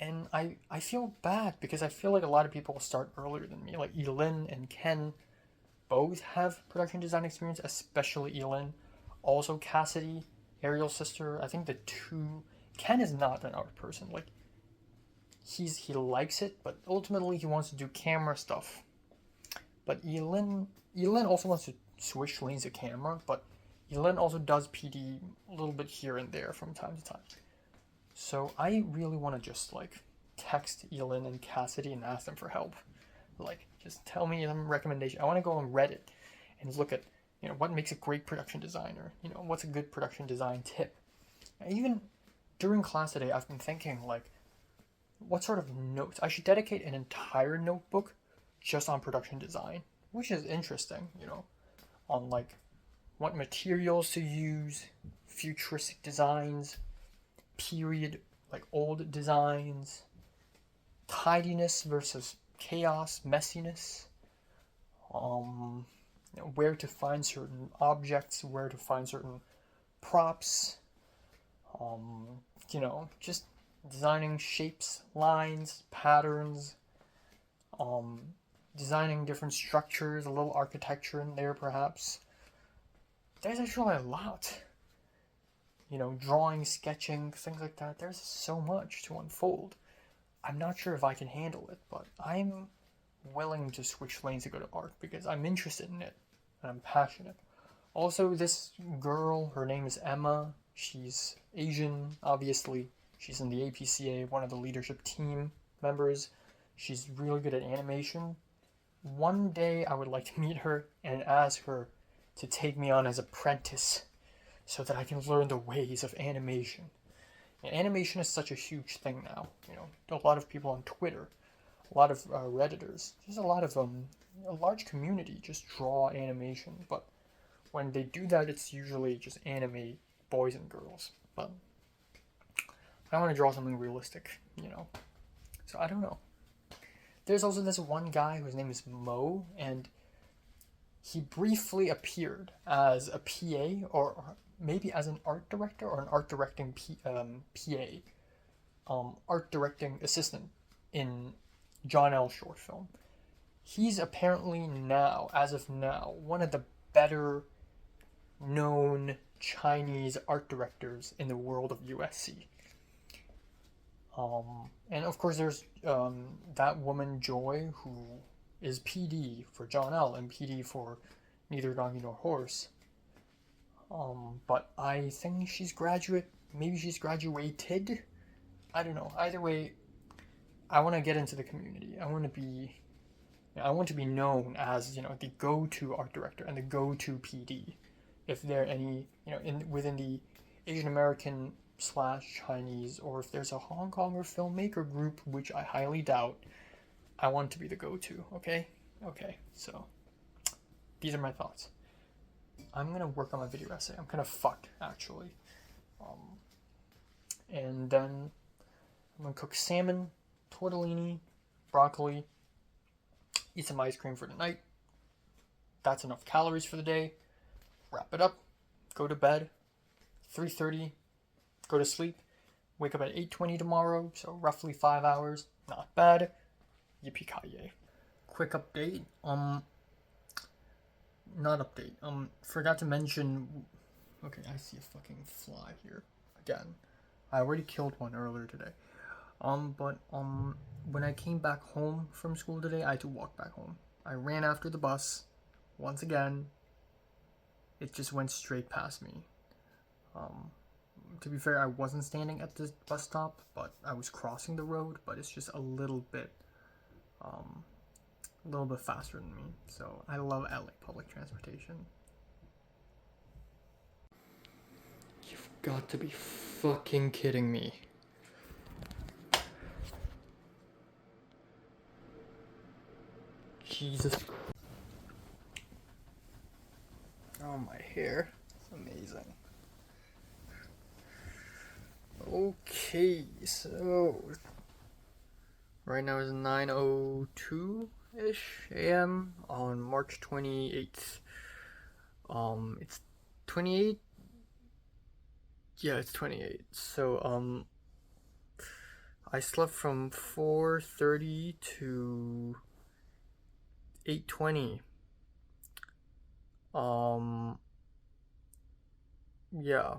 And I feel bad because I feel like a lot of people start earlier than me. Like Elin and Ken both have production design experience, especially Elin. Also Cassidy, Ariel's sister. I think the two... Ken is not an art person. Like, he likes it, but ultimately he wants to do camera stuff. But Elin also wants to switch lanes of camera, but Elin also does PD a little bit here and there from time to time. So I really want to just like text Elin and Cassidy and ask them for help. Like, just tell me some recommendation. I want to go on Reddit and look at, what makes a great production designer. What's a good production design tip. And even during class today, I've been thinking like, what sort of notes? I should dedicate an entire notebook just on production design, which is interesting, on like what materials to use, futuristic designs, period, like old designs, tidiness versus chaos, messiness, where to find certain objects, where to find certain props, just designing shapes, lines, patterns, um, designing different structures, a little architecture in there perhaps. There's actually a lot. You know, drawing, sketching, things like that. There's so much to unfold. I'm not sure if I can handle it, but I'm willing to switch lanes to go to art because I'm interested in it and I'm passionate. Also, this girl, her name is Emma. She's Asian, obviously. She's in the APCA, one of the leadership team members. She's really good at animation. One day I would like to meet her and ask her to take me on as apprentice so that I can learn the ways of animation. And animation is such a huge thing now. You know, a lot of people on Twitter, a lot of Redditors, there's a large community just draw animation. But when they do that, it's usually just anime boys and girls. But I want to draw something realistic, you know. So I don't know. There's also this one guy whose name is Mo, and he briefly appeared as a PA or maybe as an art director or an art directing PA, art directing assistant in John L. short film. He's apparently now, as of now, one of the better known Chinese art directors in the world of USC. And of course, there's that woman Joy, who is PD for John L. and PD for Neither Donkey Nor Horse. But I think she's graduate. Maybe she's graduated. I don't know. Either way, I want to get into the community. I want to be known as, you know, the go-to art director and the go-to PD. If there are any, you know, within the Asian American / Chinese, or if there's a Hong Konger filmmaker group, which I highly doubt, I want to be the go-to. Okay. So these are my thoughts. I'm gonna work on my video essay. I'm kind of fucked actually, and then I'm gonna cook salmon, tortellini, broccoli, eat some ice cream for tonight. That's enough calories for the day. Wrap it up, go to bed, 3:30, go to sleep, wake up at 8:20 tomorrow, so roughly 5 hours. Not bad. Yippee-ki-yay. Quick update. Not update. Forgot to mention. Okay, I see a fucking fly here again. I already killed one earlier today. But when I came back home from school today, I had to walk back home. I ran after the bus. Once again, it just went straight past me. To be fair, I wasn't standing at the bus stop, but I was crossing the road. But it's just a little bit faster than me. So I love LA public transportation. You've got to be fucking kidding me. Jesus. Oh, my hair. It's amazing. Okay, so right now is 9:02-ish a.m. on March 28th. It's 28. Yeah, it's 28. So I slept from 4:30 to 8:20. Yeah.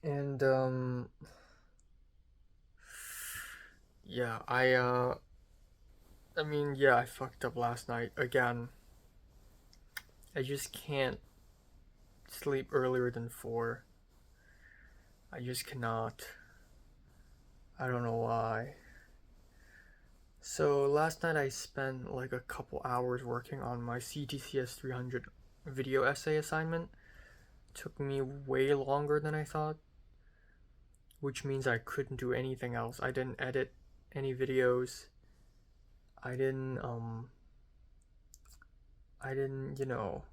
And yeah, I mean, yeah, I fucked up last night again. I just can't sleep earlier than 4. I just cannot. I don't know why. So last night I spent like a couple hours working on my CTCS 300 video essay assignment. Took me way longer than I thought, which means I couldn't do anything else. I didn't edit any videos. I didn't, you know,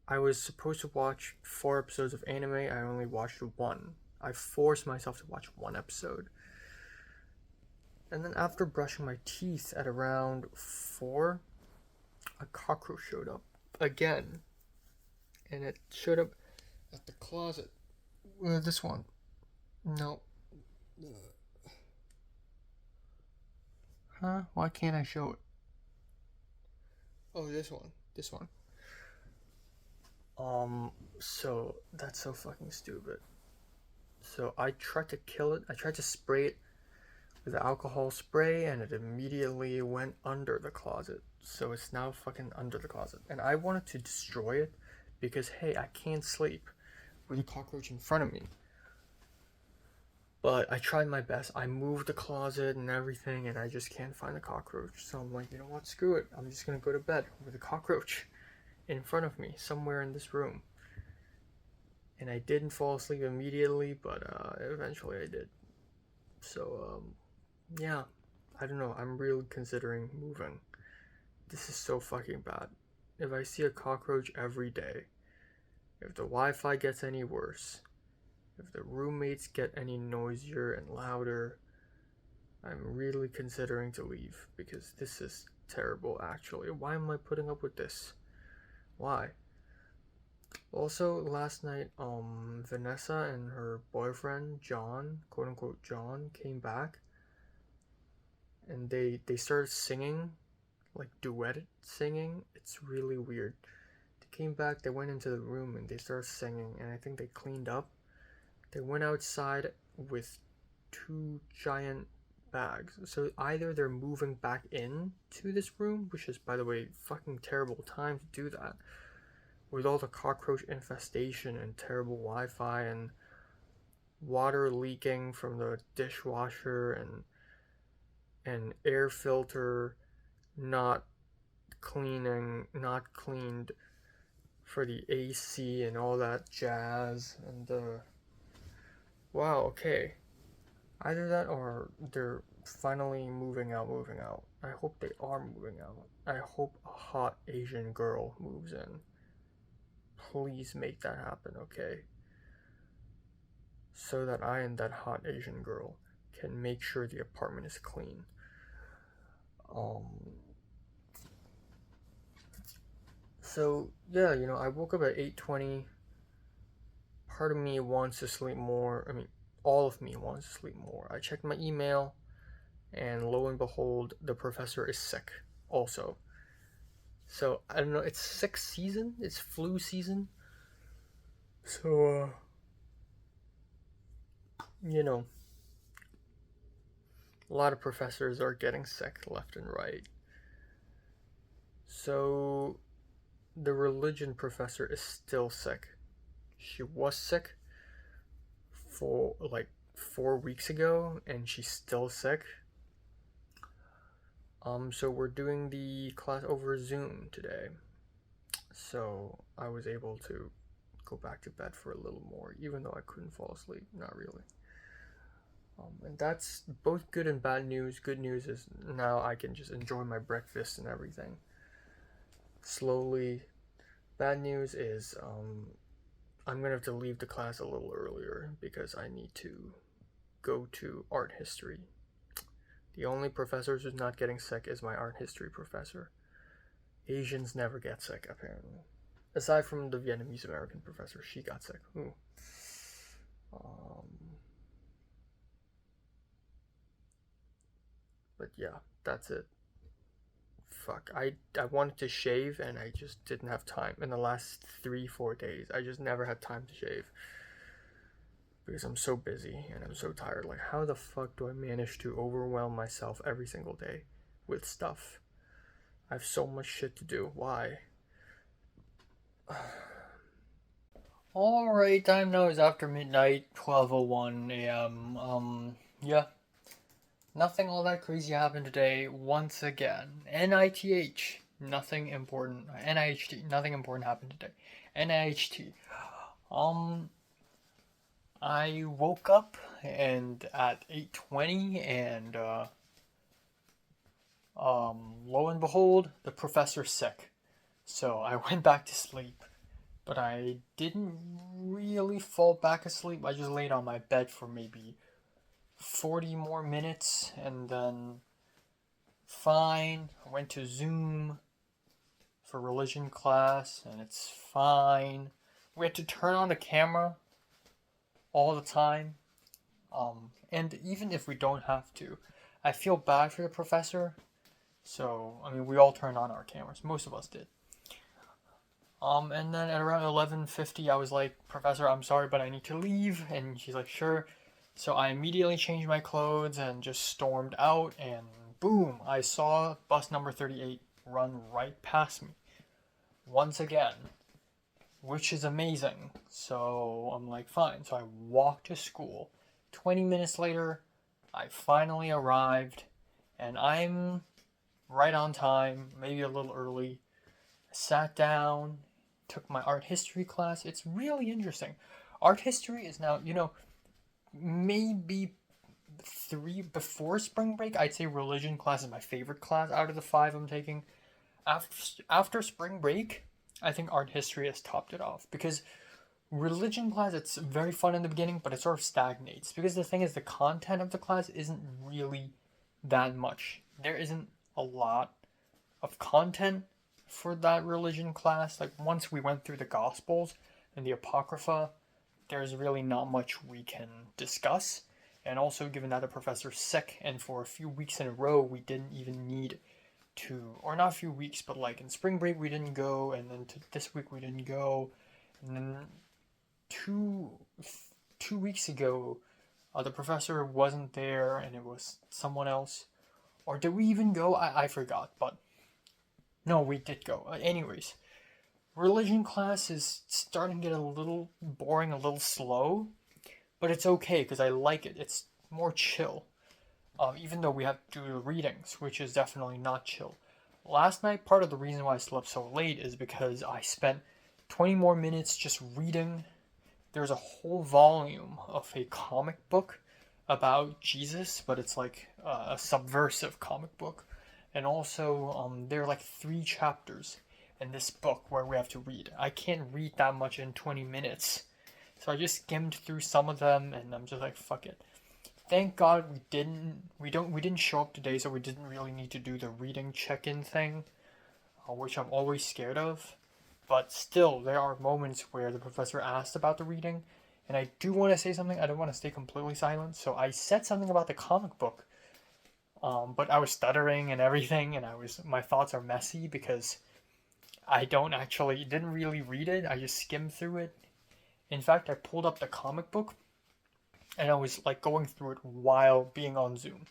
I was supposed to watch 4 episodes of anime. I only watched 1. I forced myself to watch 1 episode. And then after brushing my teeth at around 4, a cockroach showed up again, and it showed up at the closet. This one. No. Huh? Why can't I show it? Oh, this one. This one. So that's so fucking stupid. So I tried to kill it. I tried to spray it with alcohol spray, and it immediately went under the closet. So it's now fucking under the closet. And I wanted to destroy it because, hey, I can't sleep with a cockroach in front of me. But I tried my best. I moved the closet and everything, and I just can't find the cockroach. So I'm like, you know what? Screw it. I'm just gonna go to bed with a cockroach in front of me somewhere in this room. And I didn't fall asleep immediately, but eventually I did. So, yeah, I don't know. I'm really considering moving. This is so fucking bad. If I see a cockroach every day, if the Wi-Fi gets any worse, if the roommates get any noisier and louder, I'm really considering to leave because this is terrible actually. Why am I putting up with this? Why? Also, last night, Vanessa and her boyfriend, John, quote unquote John, came back and they started singing, like duet singing. It's really weird. They came back, they went into the room and they started singing, and I think they cleaned up. They went outside with two giant bags. So either they're moving back in to this room, which is, by the way, fucking terrible time to do that, with all the cockroach infestation and terrible Wi-Fi and water leaking from the dishwasher and air filter not cleaned for the AC and all that jazz. And wow, okay, either that or they're finally moving out. I hope they are moving out. I hope a hot Asian girl moves in. Please make that happen, okay? So that I and that hot Asian girl can make sure the apartment is clean. So yeah, I woke up at 8:20. Part of me wants to sleep more. I mean, all of me wants to sleep more. I checked my email, and lo and behold, the professor is sick also. So I don't know. It's sick season. It's flu season. So a lot of professors are getting sick left and right. So the religion professor is still sick. She was sick for like 4 weeks ago, and she's still sick. So we're doing the class over Zoom today. So I was able to go back to bed for a little more, even though I couldn't fall asleep. Not really. And that's both good and bad news. Good news is now I can just enjoy my breakfast and everything slowly. Bad news is I'm gonna have to leave the class a little earlier because I need to go to art history. The only professor who's not getting sick is my art history professor. Asians never get sick, apparently. Aside from the Vietnamese American professor, she got sick. Ooh. But yeah, that's it. Fuck. I wanted to shave and I just didn't have time. In the last 3-4 days, I just never had time to shave. Because I'm so busy and I'm so tired. Like, how the fuck do I manage to overwhelm myself every single day with stuff? I have so much shit to do. Why? Alright, time now is after midnight, 12:01 a.m. Yeah. Nothing all that crazy happened today, once again. NITH, nothing important. NIHT, nothing important happened today. NIHT. I woke up and at 8:20 and lo and behold, the professor's sick. So I went back to sleep. But I didn't really fall back asleep. I just laid on my bed for maybe 40 more minutes and then fine. I went to Zoom. for religion class, and it's fine. We had to turn on the camera all the time. And even if we don't have to, I feel bad for the professor. So, I mean, we all turned on our cameras. Most of us did. And then at around 11:50, I was like, Professor, I'm sorry, but I need to leave. And she's like, sure. So I immediately changed my clothes and just stormed out. And boom, I saw bus number 38 run right past me. Once again. Which is amazing. So I'm like, fine. So I walked to school. 20 minutes later, I finally arrived. And I'm right on time, maybe a little early. I sat down, took my art history class. It's really interesting. Art history is now, maybe before spring break, I'd say religion class is my favorite class out of the 5 I'm taking. After spring break, I think art history has topped it off because religion class, it's very fun in the beginning, but it sort of stagnates because the thing is the content of the class isn't really that much. There isn't a lot of content for that religion class. Like once we went through the Gospels and the Apocrypha, there's really not much we can discuss. And also given that the professor's sick and for a few weeks in a row we didn't even need to, or not a few weeks, but like in spring break we didn't go, and then this week we didn't go, and then two weeks ago the professor wasn't there and it was someone else. Or did we even go? I forgot, but no, we did go. Anyways, religion class is starting to get a little boring, a little slow, but it's okay because I like it. It's more chill. Even though we have to do the readings, which is definitely not chill. Last night, part of the reason why I slept so late is because I spent 20 more minutes just reading. There's a whole volume of a comic book about Jesus, but it's like a subversive comic book. And also, there are like 3 chapters in this book where we have to read. I can't read that much in 20 minutes. So I just skimmed through some of them, and I'm just like, fuck it. Thank God we didn't show up today, so we didn't really need to do the reading check-in thing, which I'm always scared of. But still, there are moments where the professor asked about the reading, and I do want to say something. I don't want to stay completely silent, so I said something about the comic book. But I was stuttering and everything, and my thoughts are messy because I didn't really read it. I just skimmed through it. In fact, I pulled up the comic book and I was like going through it while being on Zoom.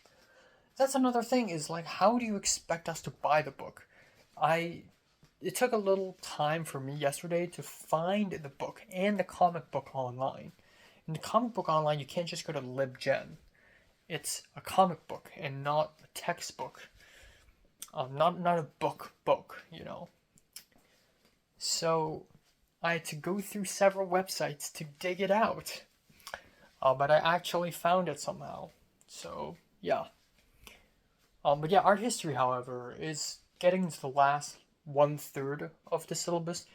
That's another thing is like, how do you expect us to buy the book? It took a little time for me yesterday to find the book and the comic book online. In the comic book online, you can't just go to LibGen. It's a comic book and not a textbook. Not a book, So I had to go through several websites to dig it out. But I actually found it somehow. So, yeah. But yeah, art history, however, is getting to the last 1/3 of the syllabus.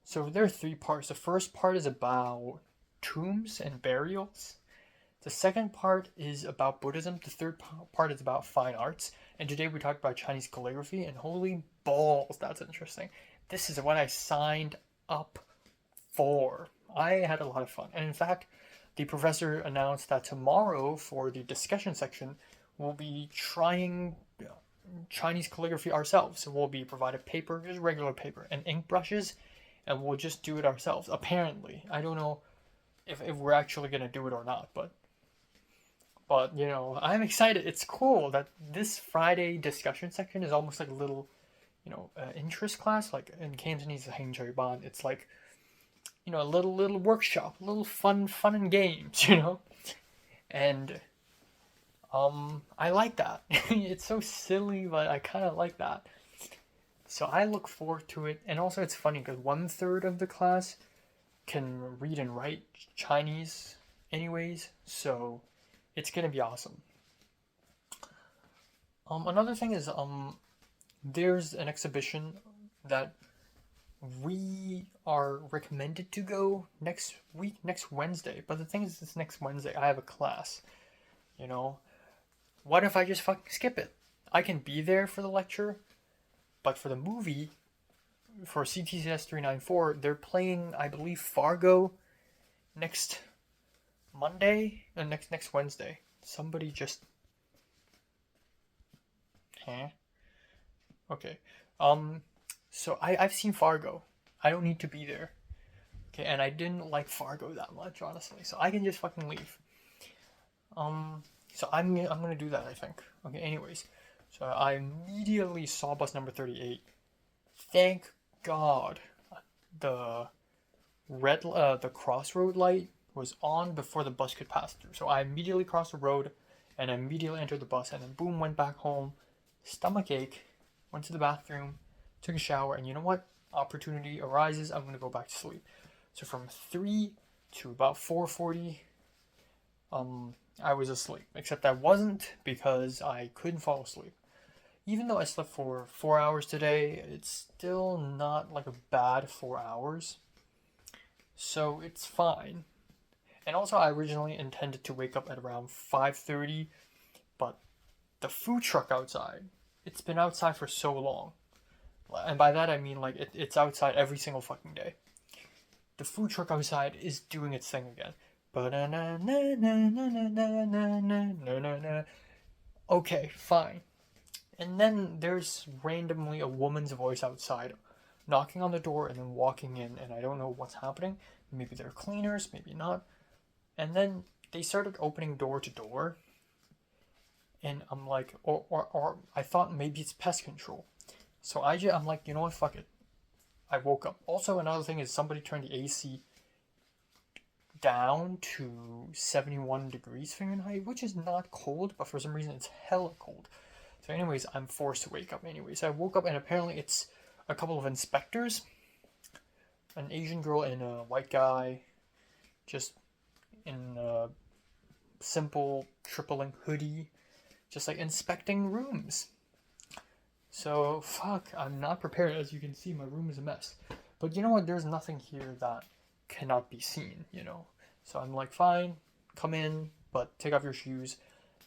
So there are 3 parts. The first part is about tombs and burials. The second part is about Buddhism. The third part is about fine arts. And today we talked about Chinese calligraphy, and holy balls, that's interesting. This is what I signed up for. I had a lot of fun. And in fact, the professor announced that tomorrow for the discussion section, we'll be trying Chinese calligraphy ourselves. So we'll be provided paper, just regular paper, and ink brushes, and we'll just do it ourselves. Apparently. I don't know if we're actually going to do it or not, but I'm excited. It's cool that this Friday discussion section is almost like a little, interest class. Like in Cantonese, Hengzhui it's like, a little workshop, a little fun and games, and I like that. It's so silly, but I kind of like that. So I look forward to it, and also it's funny because 1/3 of the class can read and write Chinese, anyways. So it's gonna be awesome. Another thing is there's an exhibition that we are recommended to go next week, next Wednesday. But the thing is, this next Wednesday, I have a class. What if I just fucking skip it? I can be there for the lecture, But for the movie, for CTCS 394, they're playing, I believe, Fargo next Monday and next Wednesday. Somebody just. Huh? Okay. So I've seen Fargo. I don't need to be there. Okay, and I didn't like Fargo that much, honestly. So I can just fucking leave. So I'm gonna do that, I think. Okay, anyways. So I immediately saw bus number 38. Thank God the the crossroad light was on before the bus could pass through. So I immediately crossed the road and I immediately entered the bus and then boom, went back home. Stomach ache, went to the bathroom, took a shower, and you know what? Opportunity arises, I'm gonna go back to sleep. So from 3 to about 4:40, I was asleep. Except I wasn't because I couldn't fall asleep. Even though I slept for 4 hours today, it's still not like a bad 4 hours. So it's fine. And also I originally intended to wake up at around 5:30, but the food truck outside, it's been outside for so long. And by that I mean like it's outside every single fucking day. The food truck outside is doing its thing again. Okay, fine. And then there's randomly a woman's voice outside knocking on the door and then walking in, and I don't know what's happening. Maybe they're cleaners, maybe not. And then they started opening door to door, and I'm like, or I thought maybe it's pest control. So I'm like, you know what, fuck it. I woke up. Also, another thing is somebody turned the AC down to 71 degrees Fahrenheit, which is not cold, but for some reason it's hella cold. So anyways, I'm forced to wake up anyways. I woke up and apparently it's a couple of inspectors, an Asian girl and a white guy, just in a simple tripling hoodie, just like inspecting rooms. So fuck, I'm not prepared. As you can see, my room is a mess. But you know what? There's nothing here that cannot be seen, you know. So I'm like, fine, come in, but take off your shoes.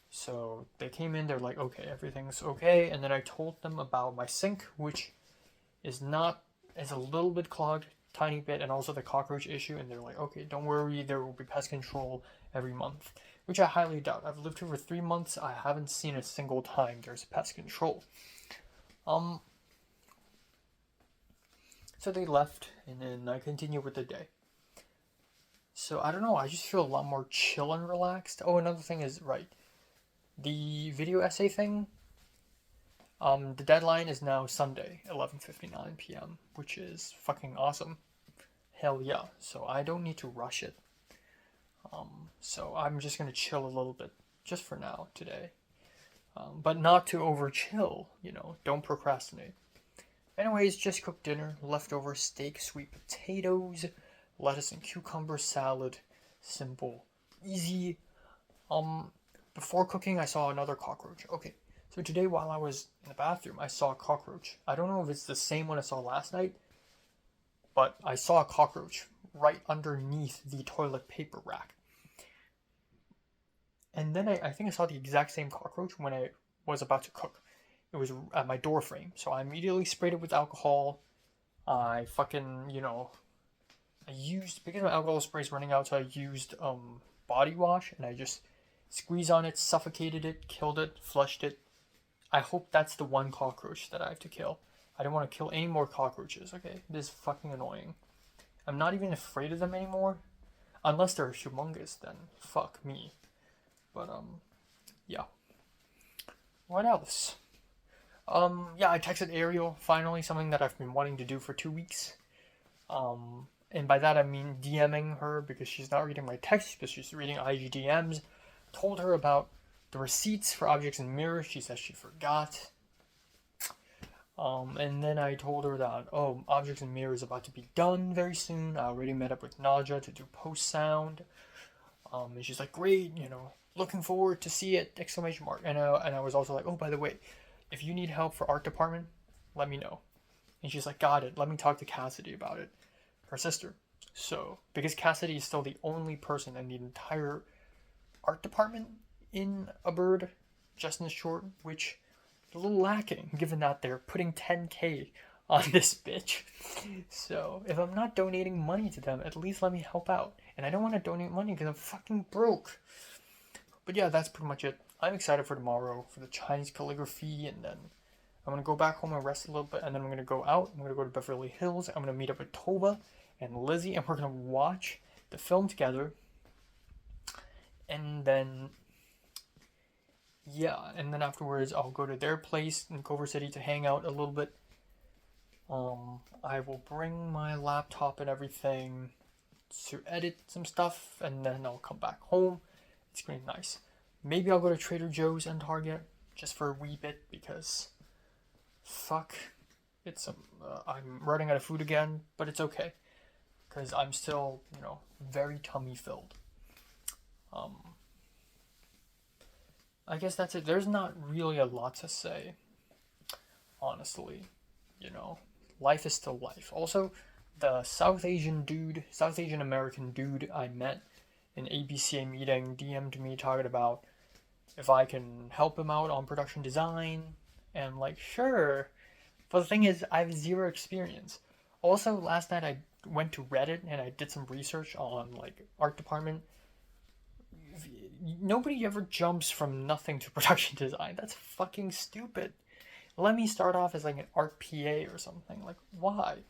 So they came in, they're like, okay, everything's okay. And then I told them about my sink, which is a little bit clogged, tiny bit, and also the cockroach issue. And they're like, okay, don't worry, there will be pest control every month, which I highly doubt. I've lived here for 3 months. I haven't seen a single time there's pest control. So they left, and then I continued with the day. So I don't know, I just feel a lot more chill and relaxed. Oh, another thing is, right, the video essay thing, the deadline is now Sunday, 11:59 p.m., which is fucking awesome. Hell yeah. So I don't need to rush it. So I'm just gonna chill a little bit, just for now, today. But not to over chill, you know, don't procrastinate. Anyways, just cooked dinner, leftover steak, sweet potatoes, lettuce and cucumber salad, simple, easy. Before cooking, I saw another cockroach. Okay, so today while I was in the bathroom, I saw a cockroach. I don't know if it's the same one I saw last night, but I saw a cockroach right underneath the toilet paper rack. And then I think I saw the exact same cockroach when I was about to cook. It was at my door frame. So I immediately sprayed it with alcohol. I fucking, I used, because my alcohol spray is running out, so I used body wash and I just squeezed on it, suffocated it, killed it, flushed it. I hope that's the one cockroach that I have to kill. I don't want to kill any more cockroaches, okay? This is fucking annoying. I'm not even afraid of them anymore. Unless they're humongous, then fuck me. But, yeah. What else? Yeah, I texted Ariel, finally, something that I've been wanting to do for 2 weeks. And by that I mean DMing her because she's not reading my texts, because she's reading IG DMs. Told her about the receipts for Objects and Mirrors. She says she forgot. And then I told her that, Objects and Mirrors is about to be done very soon. I already met up with Naja to do post sound. And she's like, great, looking forward to see it, exclamation mark. And I was also like, oh, by the way, if you need help for art department, let me know. And she's like, got it. Let me talk to Cassidy about it. Her sister. So, because Cassidy is still the only person in the entire art department in a bird, Justin Short, which a little lacking, given that they're putting 10K on this bitch. So if I'm not donating money to them, at least let me help out. And I don't want to donate money because I'm fucking broke. But yeah, that's pretty much it. I'm excited for tomorrow for the Chinese calligraphy, and then I'm gonna go back home and rest a little bit, and then I'm gonna go out. I'm gonna go to Beverly Hills. I'm gonna meet up with Tova and Lizzie, and we're gonna watch the film together. And then, yeah, and then afterwards, I'll go to their place in Culver City to hang out a little bit. I will bring my laptop and everything to edit some stuff, and then I'll come back home. It's gonna be nice. Maybe I'll go to Trader Joe's and Target just for a wee bit because fuck, I'm running out of food again, but it's okay because I'm still very tummy filled. I guess that's it. There's not really a lot to say, honestly. Life is still life. Also, the South Asian American dude I met in ABCA meeting DM'd me talking about if I can help him out on production design, and I'm like, sure. But the thing is, I have zero experience. Also, last night I went to Reddit and I did some research on art department. Nobody ever jumps from nothing to production design. That's fucking stupid. Let me start off as an art PA or something. Why?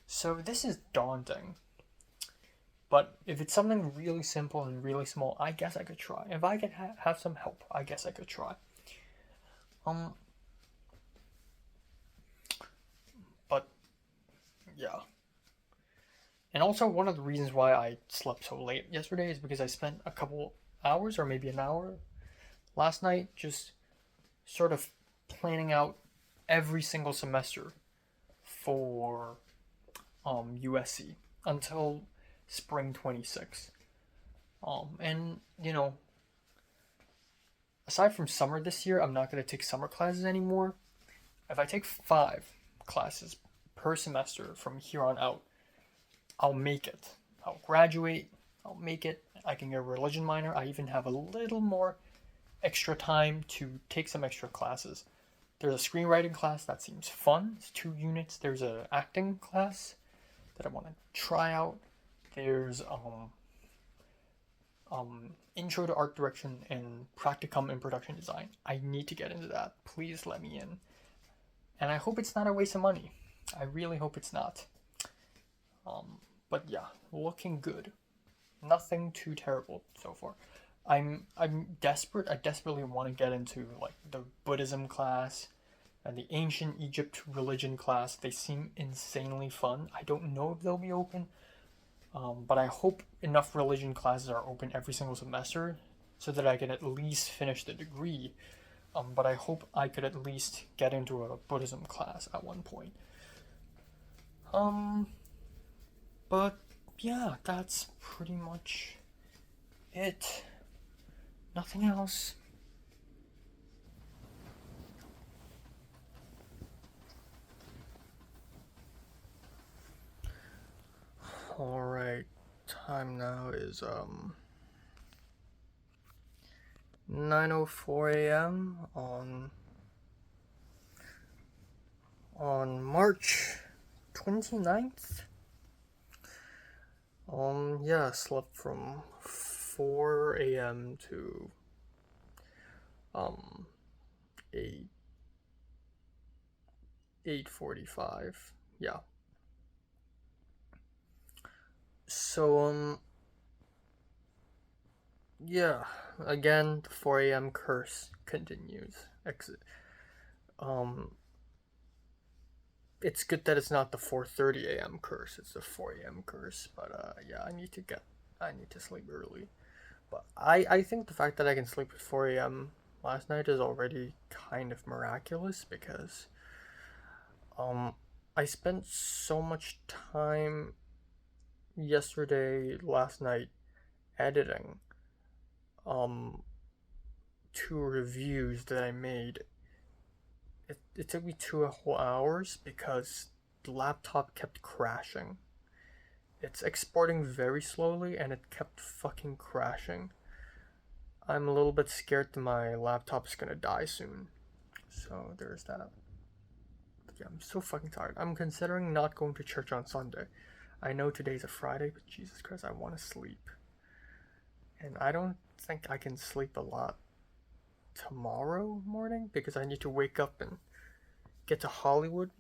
So this is daunting. But if it's something really simple and really small, I guess I could try. If I could have some help, I guess I could try. But yeah. And also, one of the reasons why I slept so late yesterday is because I spent a couple hours or maybe an hour last night just sort of planning out every single semester for USC until spring 26. And aside from summer this year, I'm not going to take summer classes anymore. If I take 5 classes per semester from here on out, I'll make it. I'll graduate. I'll make it. I can get a religion minor. I even have a little more extra time to take some extra classes. There's a screenwriting class that seems fun. It's 2 units. There's an acting class that I want to try out. There's intro to art direction and practicum in production design. I need to get into that. Please let me in. And I hope it's not a waste of money. I really hope it's not. But yeah, looking good. Nothing too terrible so far. I'm desperate. I desperately want to get into the Buddhism class and the ancient Egypt religion class. They seem insanely fun. I don't know if they'll be open, but I hope enough religion classes are open every single semester so that I can at least finish the degree. But I hope I could at least get into a Buddhism class at one point. But yeah, that's pretty much it. Nothing else. Alright, time now is 9:04 a.m. on March 29th. Yeah, slept from 4 a.m. to 8:45. Yeah. So yeah, again the 4 a.m. curse continues. It's good that it's not the 4:30 a.m. curse, it's the 4 a.m. curse, but yeah, I need to sleep early. But I think the fact that I can sleep at 4 a.m. last night is already kind of miraculous because I spent so much time last night editing 2 reviews that I made. It took me 2 whole hours because the laptop kept crashing. It's exporting very slowly and it kept fucking crashing. I'm a little bit scared that my laptop's gonna die soon. So there's that. But yeah, I'm so fucking tired. I'm considering not going to church on Sunday. I know today's a Friday, but Jesus Christ, I want to sleep. And I don't think I can sleep a lot tomorrow morning because I need to wake up and get to Hollywood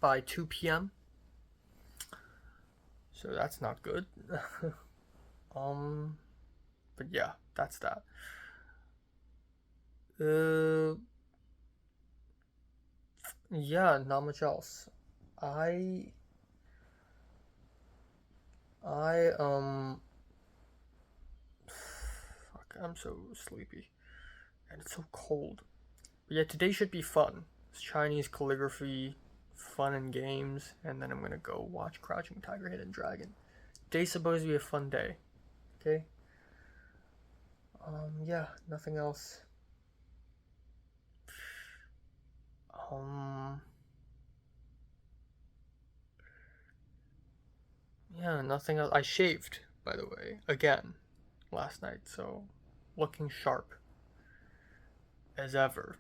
by 2 p.m. So that's not good. But yeah, that's that. Yeah, not much else. I fuck, I'm so sleepy. And it's so cold. But yeah, today should be fun. It's Chinese calligraphy, fun and games, and then I'm gonna go watch Crouching Tiger, Hidden Dragon. Today's supposed to be a fun day. Okay? Yeah, nothing else. Yeah, nothing else. I shaved, by the way, again, last night, so looking sharp as ever.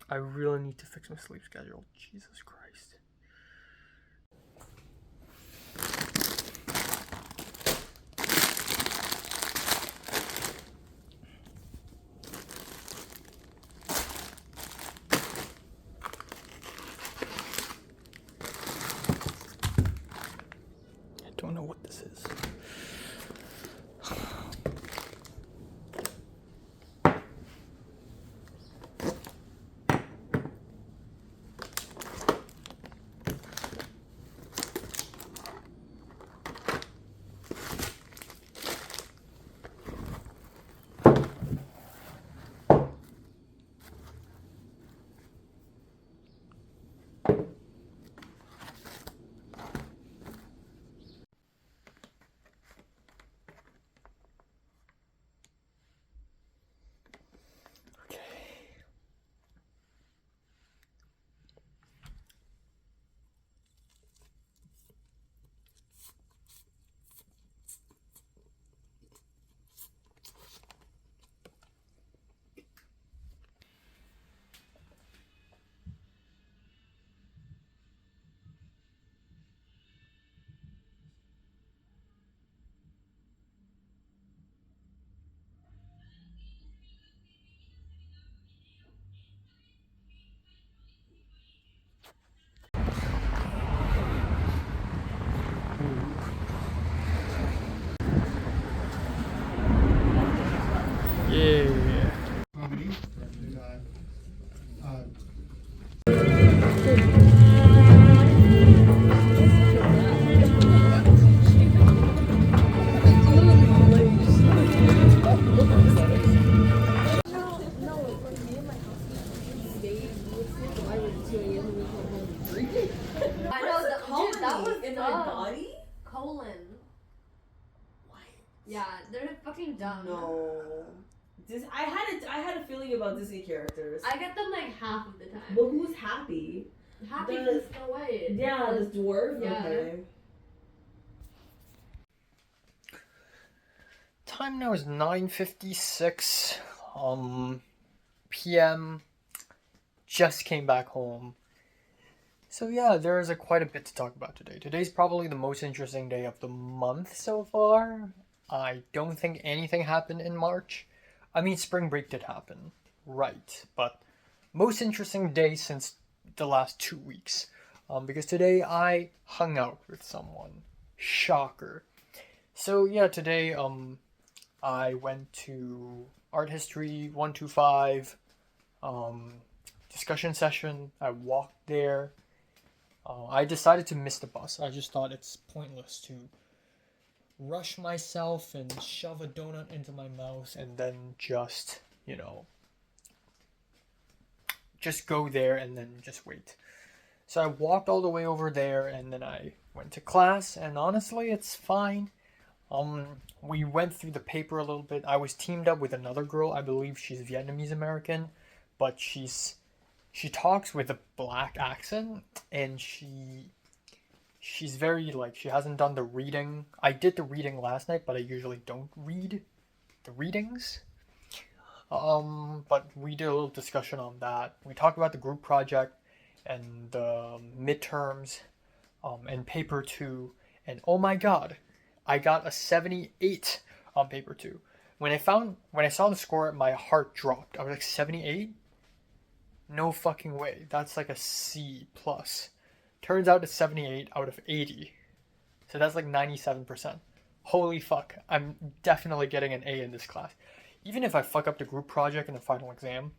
I really need to fix my sleep schedule. Jesus Christ. I don't know what this is. Yeah. I know that, dude, that was in my body. Colon. What? Yeah, they're fucking dumb. No. I had a feeling about Disney characters. I get them like half of the time. Well, who's Happy? Happy from Snow White. Yeah, the dwarf. Yeah. Okay. Time now is 9:56 p.m. Just came back home. So yeah, there is quite a bit to talk about today. Today's probably the most interesting day of the month so far. I don't think anything happened in March. I mean, spring break did happen, right? But most interesting day since the last 2 weeks. Because today I hung out with someone. Shocker. So yeah, today I went to art history 125 discussion session. I walked there. I decided to miss the bus. I just thought it's pointless to rush myself and shove a donut into my mouth and then just, just go there and then just wait. So I walked all the way over there and then I went to class, and honestly, it's fine. We went through the paper a little bit. I was teamed up with another girl. I believe she's Vietnamese American, but she talks with a black accent, and she's very, like, she hasn't done the reading. I did the reading last night, but I usually don't read the readings. But we did a little discussion on that. We talked about the group project and the midterms, and paper two. And oh my god, I got a 78 on paper two. When I saw the score, my heart dropped. I was like, 78? No fucking way. That's like a C plus. Turns out it's 78 out of 80. So that's like 97%. Holy fuck. I'm definitely getting an A in this class. Even if I fuck up the group project in the final exam,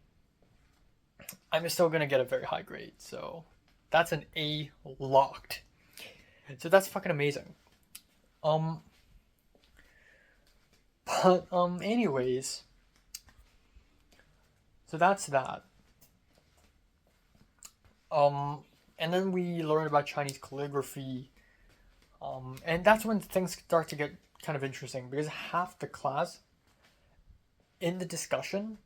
I'm still gonna get a very high grade. So that's an A locked. So that's fucking amazing. Anyways, so that's that. And then we learned about Chinese calligraphy. And that's when things start to get kind of interesting because half the class in the discussion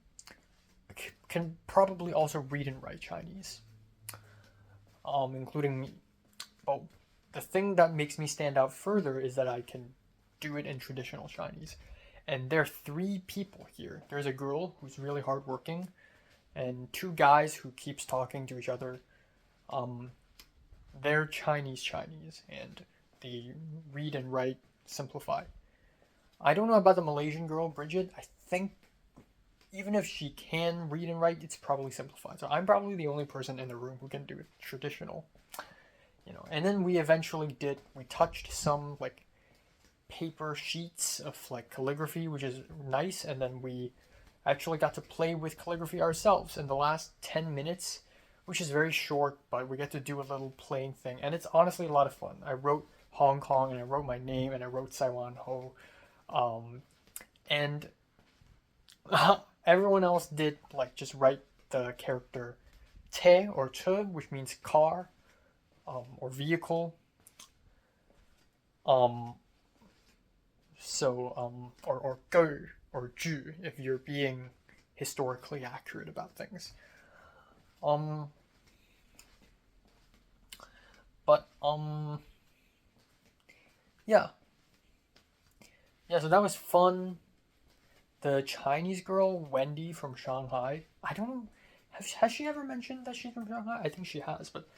can probably also read and write Chinese, including me. But the thing that makes me stand out further is that I can do it in traditional Chinese. And there are 3 people here. There's a girl who's really hardworking, and 2 guys who keeps talking to each other. They're Chinese, and they read and write simplify. I don't know about the Malaysian girl, Bridget. I think even if she can read and write, it's probably simplified. So I'm probably the only person in the room who can do it traditional. And then we touched some like paper sheets of like calligraphy, which is nice, and then we actually got to play with calligraphy ourselves in the last 10 minutes, which is very short, but we get to do a little playing thing, and it's honestly a lot of fun. I wrote Hong Kong, and I wrote my name, and I wrote Saiwan Ho, and everyone else did like just write the character Te or Che, which means car, or vehicle. Or go or ju if you're being historically accurate about things. Yeah. Yeah, so that was fun. The Chinese girl, Wendy from Shanghai, I don't know, has she ever mentioned that she's from Shanghai? I think she has, but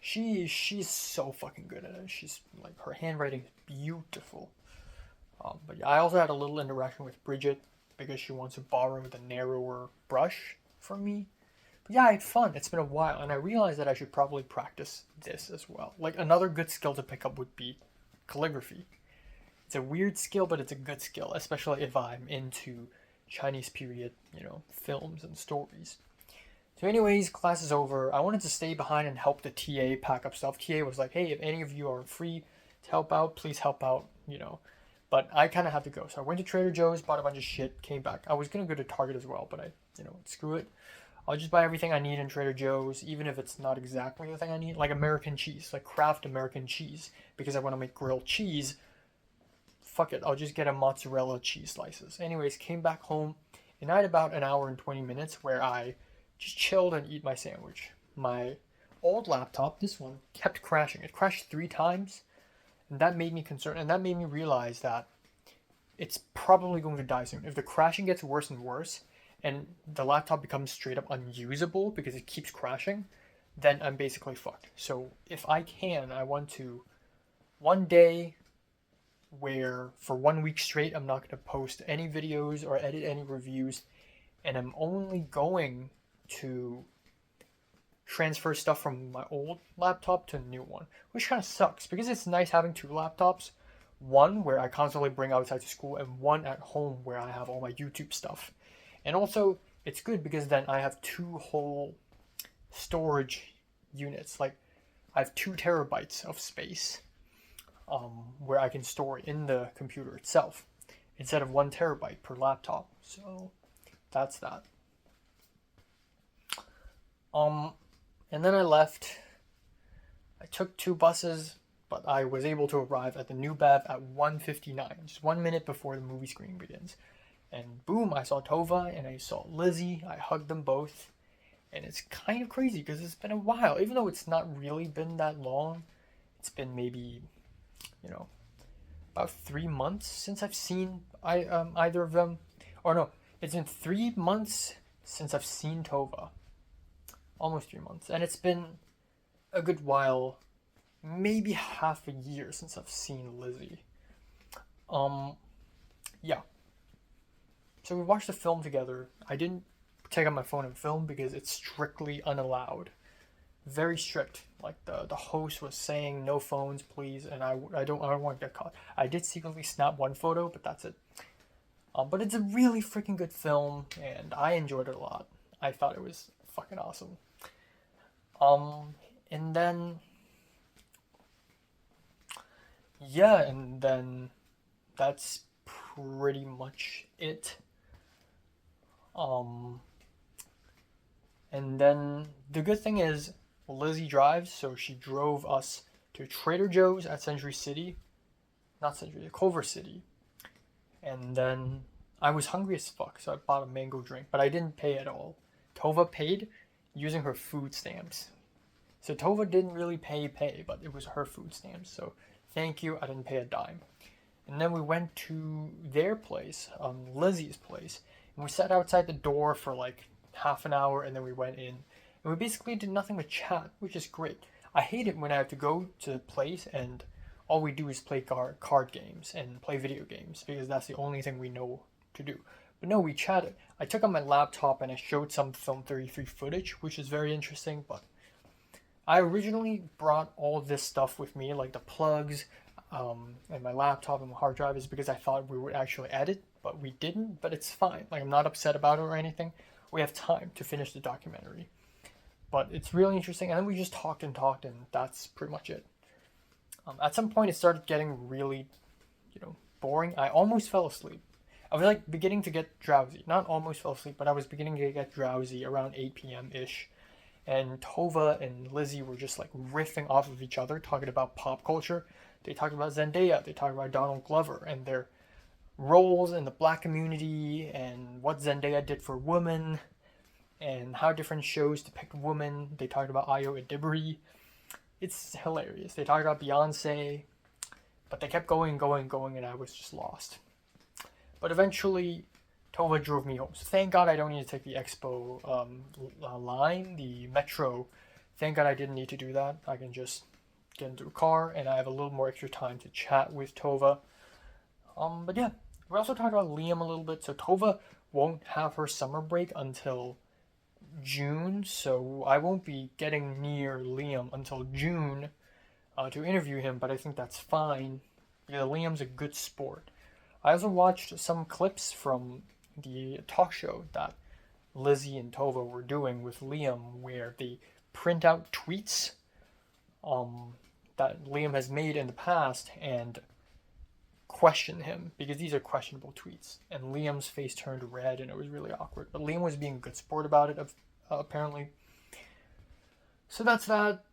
she's so fucking good at it. She's like, her handwriting is beautiful. But yeah, I also had a little interaction with Bridget because she wants to borrow the narrower brush from me. But yeah, I had fun. It's been a while, and I realized that I should probably practice this as well. Like, another good skill to pick up would be calligraphy. It's a weird skill, but it's a good skill, especially if I'm into Chinese period, films and stories. So anyways, class is over. I wanted to stay behind and help the TA pack up stuff. TA was like, hey, if any of you are free to help out, please help out, But I kind of have to go. So I went to Trader Joe's, bought a bunch of shit, came back. I was going to go to Target as well, but screw it. I'll just buy everything I need in Trader Joe's, even if it's not exactly the thing I need. Like American cheese, like Kraft American cheese. Because I want to make grilled cheese. Fuck it, I'll just get a mozzarella cheese slices. Anyways, came back home, and I had about an hour and 20 minutes where I just chilled and eat my sandwich. My old laptop, this one, kept crashing. It crashed 3 times. And that made me concerned, and that made me realize that it's probably going to die soon. If the crashing gets worse and worse, and the laptop becomes straight up unusable because it keeps crashing, then I'm basically fucked. So if I can, I want to, one day where for 1 week straight I'm not going to post any videos or edit any reviews, and I'm only going to transfer stuff from my old laptop to a new one, which kind of sucks because it's nice having 2 laptops, one where I constantly bring outside to school and one at home where I have all my YouTube stuff. And also it's good because then I have 2 whole storage units. Like I have 2 terabytes of space where I can store in the computer itself instead of 1 terabyte per laptop. So that's that. And then I left. I took 2 buses, but I was able to arrive at the New Bev at 1:59, just 1 minute before the movie screening begins. And boom, I saw Tova and I saw Lizzie. I hugged them both. And it's kind of crazy because it's been a while. Even though it's not really been that long, it's been maybe, about 3 months since I've seen either of them. Or no, It's been 3 months since I've seen Tova. Almost 3 months. And it's been a good while, maybe half a year since I've seen Lizzie. Yeah. So we watched the film together. I didn't take out my phone and film because it's strictly unallowed. Very strict. Like the host was saying no phones please, and I don't want to get caught. I did secretly snap one photo, but that's it. But it's a really freaking good film, and I enjoyed it a lot. I thought it was fucking awesome. And then yeah, and then that's pretty much it. And then the good thing is Lizzie drives, so she drove us to Trader Joe's at Century City. Not Century, Culver City. And then I was hungry as fuck, so I bought a mango drink, but I didn't pay at all. Tova paid using her food stamps. So Tova didn't really pay, but it was her food stamps. So thank you, I didn't pay a dime. And then we went to their place, Lizzie's place, and we sat outside the door for like half an hour, and then we went in. And we basically did nothing but chat, which is great. I hate it when I have to go to the place and all we do is play card games and play video games, because that's the only thing we know to do. But no, we chatted. I took out my laptop and I showed some Film 33 footage, which is very interesting, but I originally brought all this stuff with me, like the plugs, and my laptop and my hard drive, is because I thought we would actually edit, but we didn't, but it's fine. Like, I'm not upset about it or anything. We have time to finish the documentary. But it's really interesting, and then we just talked, and that's pretty much it. At some point, it started getting really, boring. I almost fell asleep. I was like beginning to get drowsy. Not almost fell asleep, but I was beginning to get drowsy around 8 p.m.-ish. And Tova and Lizzie were just like riffing off of each other, talking about pop culture. They talked about Zendaya, they talked about Donald Glover, and their roles in the black community, and what Zendaya did for women, and how different shows depict women. They talked about Ayo Edebiri. It's hilarious. They talked about Beyonce, but they kept going, and I was just lost. But eventually, Tova drove me home. So thank God I don't need to take the Expo line, the metro. Thank God I didn't need to do that. I can just get into a car, and I have a little more extra time to chat with Tova. But yeah, we also talked about Liam a little bit. So Tova won't have her summer break until June, so I won't be getting near Liam until June to interview him, but I think that's fine because Liam's a good sport. I also watched some clips from the talk show that Lizzie and Tova were doing with Liam, where they print out tweets that Liam has made in the past and question him, because these are questionable tweets, and Liam's face turned red and it was really awkward, but Liam was being a good sport about it, apparently. So that's that.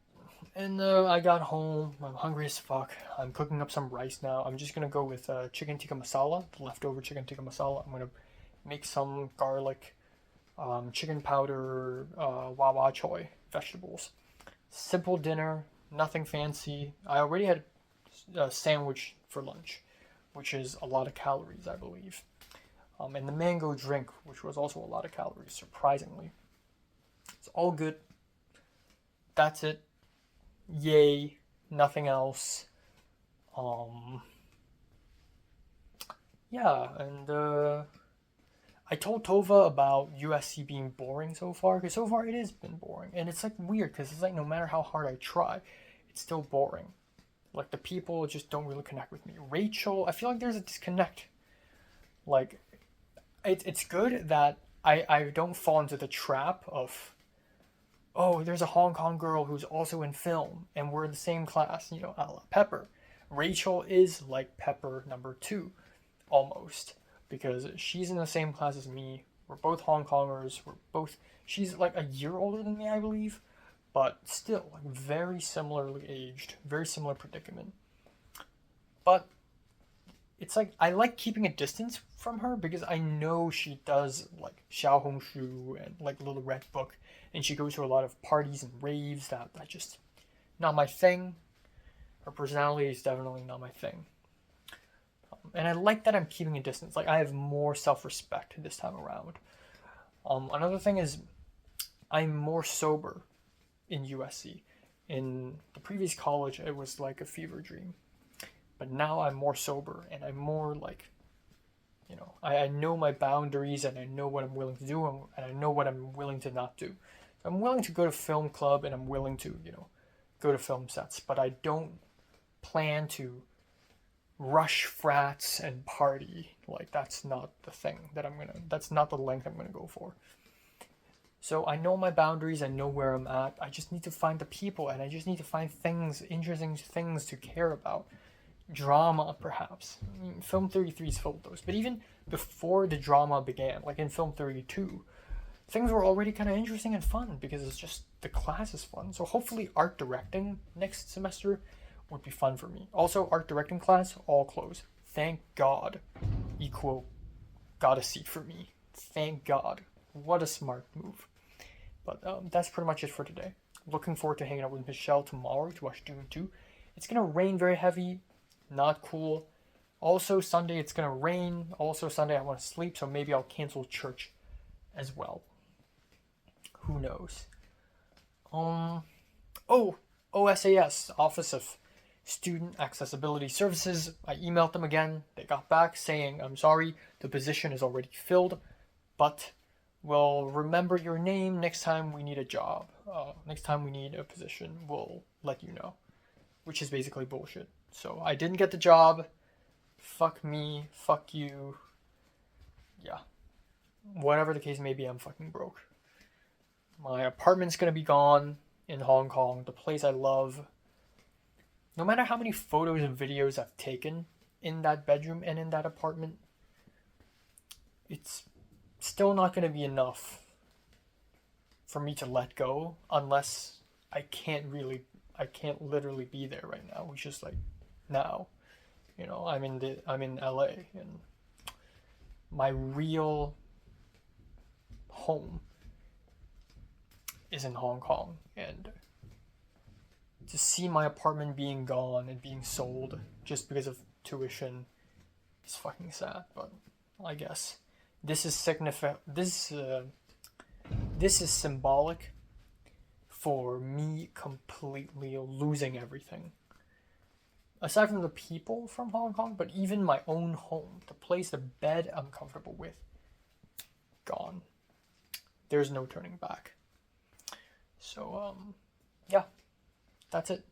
And I got home, I'm hungry as fuck. I'm cooking up some rice now. I'm just gonna go with chicken tikka masala, the leftover chicken tikka masala. I'm gonna make some garlic, chicken powder, wawa choy vegetables. Simple dinner, nothing fancy. I already had a sandwich for lunch, which is a lot of calories, I believe. And the mango drink, which was also a lot of calories, surprisingly. It's all good. That's it. Yay. Nothing else. Yeah, and I told Tova about USC being boring so far, because so far it has been boring. And it's like weird, because it's like no matter how hard I try, it's still boring. Like, the people just don't really connect with me. Rachel, I feel like there's a disconnect. Like, it's good that I don't fall into the trap of, oh, there's a Hong Kong girl who's also in film, and we're in the same class, a la Pepper. Rachel is like Pepper number 2, almost, because she's in the same class as me. We're both Hong Kongers. She's like a year older than me, I believe. But still, like, very similarly aged, very similar predicament. But it's like, I like keeping a distance from her because I know she does like Xiaohongshu and like Little Red Book, and she goes to a lot of parties and raves that just not my thing. Her personality is definitely not my thing. and I like that I'm keeping a distance. Like, I have more self-respect this time around. Another thing is I'm more sober in USC. In the previous college, it was like a fever dream. But now I'm more sober and I'm more like, I know my boundaries and I know what I'm willing to do and I know what I'm willing to not do. So I'm willing to go to film club and I'm willing to, go to film sets, but I don't plan to rush frats and party. Like, that's not the thing that's not the length I'm gonna go for. So I know my boundaries, I know where I'm at. I just need to find the people and I just need to find interesting things to care about. Drama, perhaps. I mean, Film 33 is full of those. But even before the drama began, like in Film 32, things were already kind of interesting and fun because it's just the class is fun. So hopefully art directing next semester would be fun for me. Also, art directing class, all closed. Thank God. Equal got a seat for me. Thank God. What a smart move. But that's pretty much it for today. Looking forward to hanging out with Michelle tomorrow to watch Dune 2. It's going to rain very heavy. Not cool. Also, Sunday it's going to rain. Also, Sunday I want to sleep, so maybe I'll cancel church as well. Who knows? OSAS, Office of Student Accessibility Services. I emailed them again. They got back saying, I'm sorry, the position is already filled, but we'll remember your name next time we need a job. Next time we need a position, we'll let you know. Which is basically bullshit. So I didn't get the job. Fuck me. Fuck you. Yeah. Whatever the case may be, I'm fucking broke. My apartment's gonna be gone in Hong Kong, the place I love. No matter how many photos and videos I've taken in that bedroom and in that apartment, it's still not gonna be enough for me to let go unless I can't literally be there right now, which is like now. I'm in LA and my real home is in Hong Kong, and to see my apartment being gone and being sold just because of tuition is fucking sad. But I guess this is this is symbolic for me completely losing everything. Aside from the people from Hong Kong, but even my own home, the bed I'm comfortable with, gone. There's no turning back. So, yeah, that's it.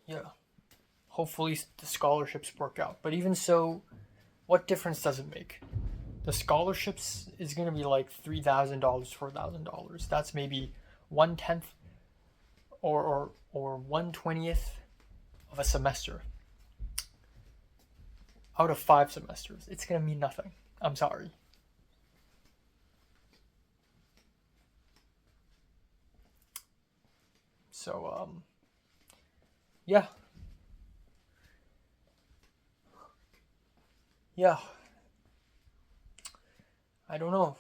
Yeah, hopefully the scholarships work out. But even so, what difference does it make? The scholarships is going to be like $3,000, $4,000. That's maybe 1/10 or 1/20th of a semester out of 5 semesters. It's going to mean nothing. I'm sorry. So, yeah. Yeah. I don't know.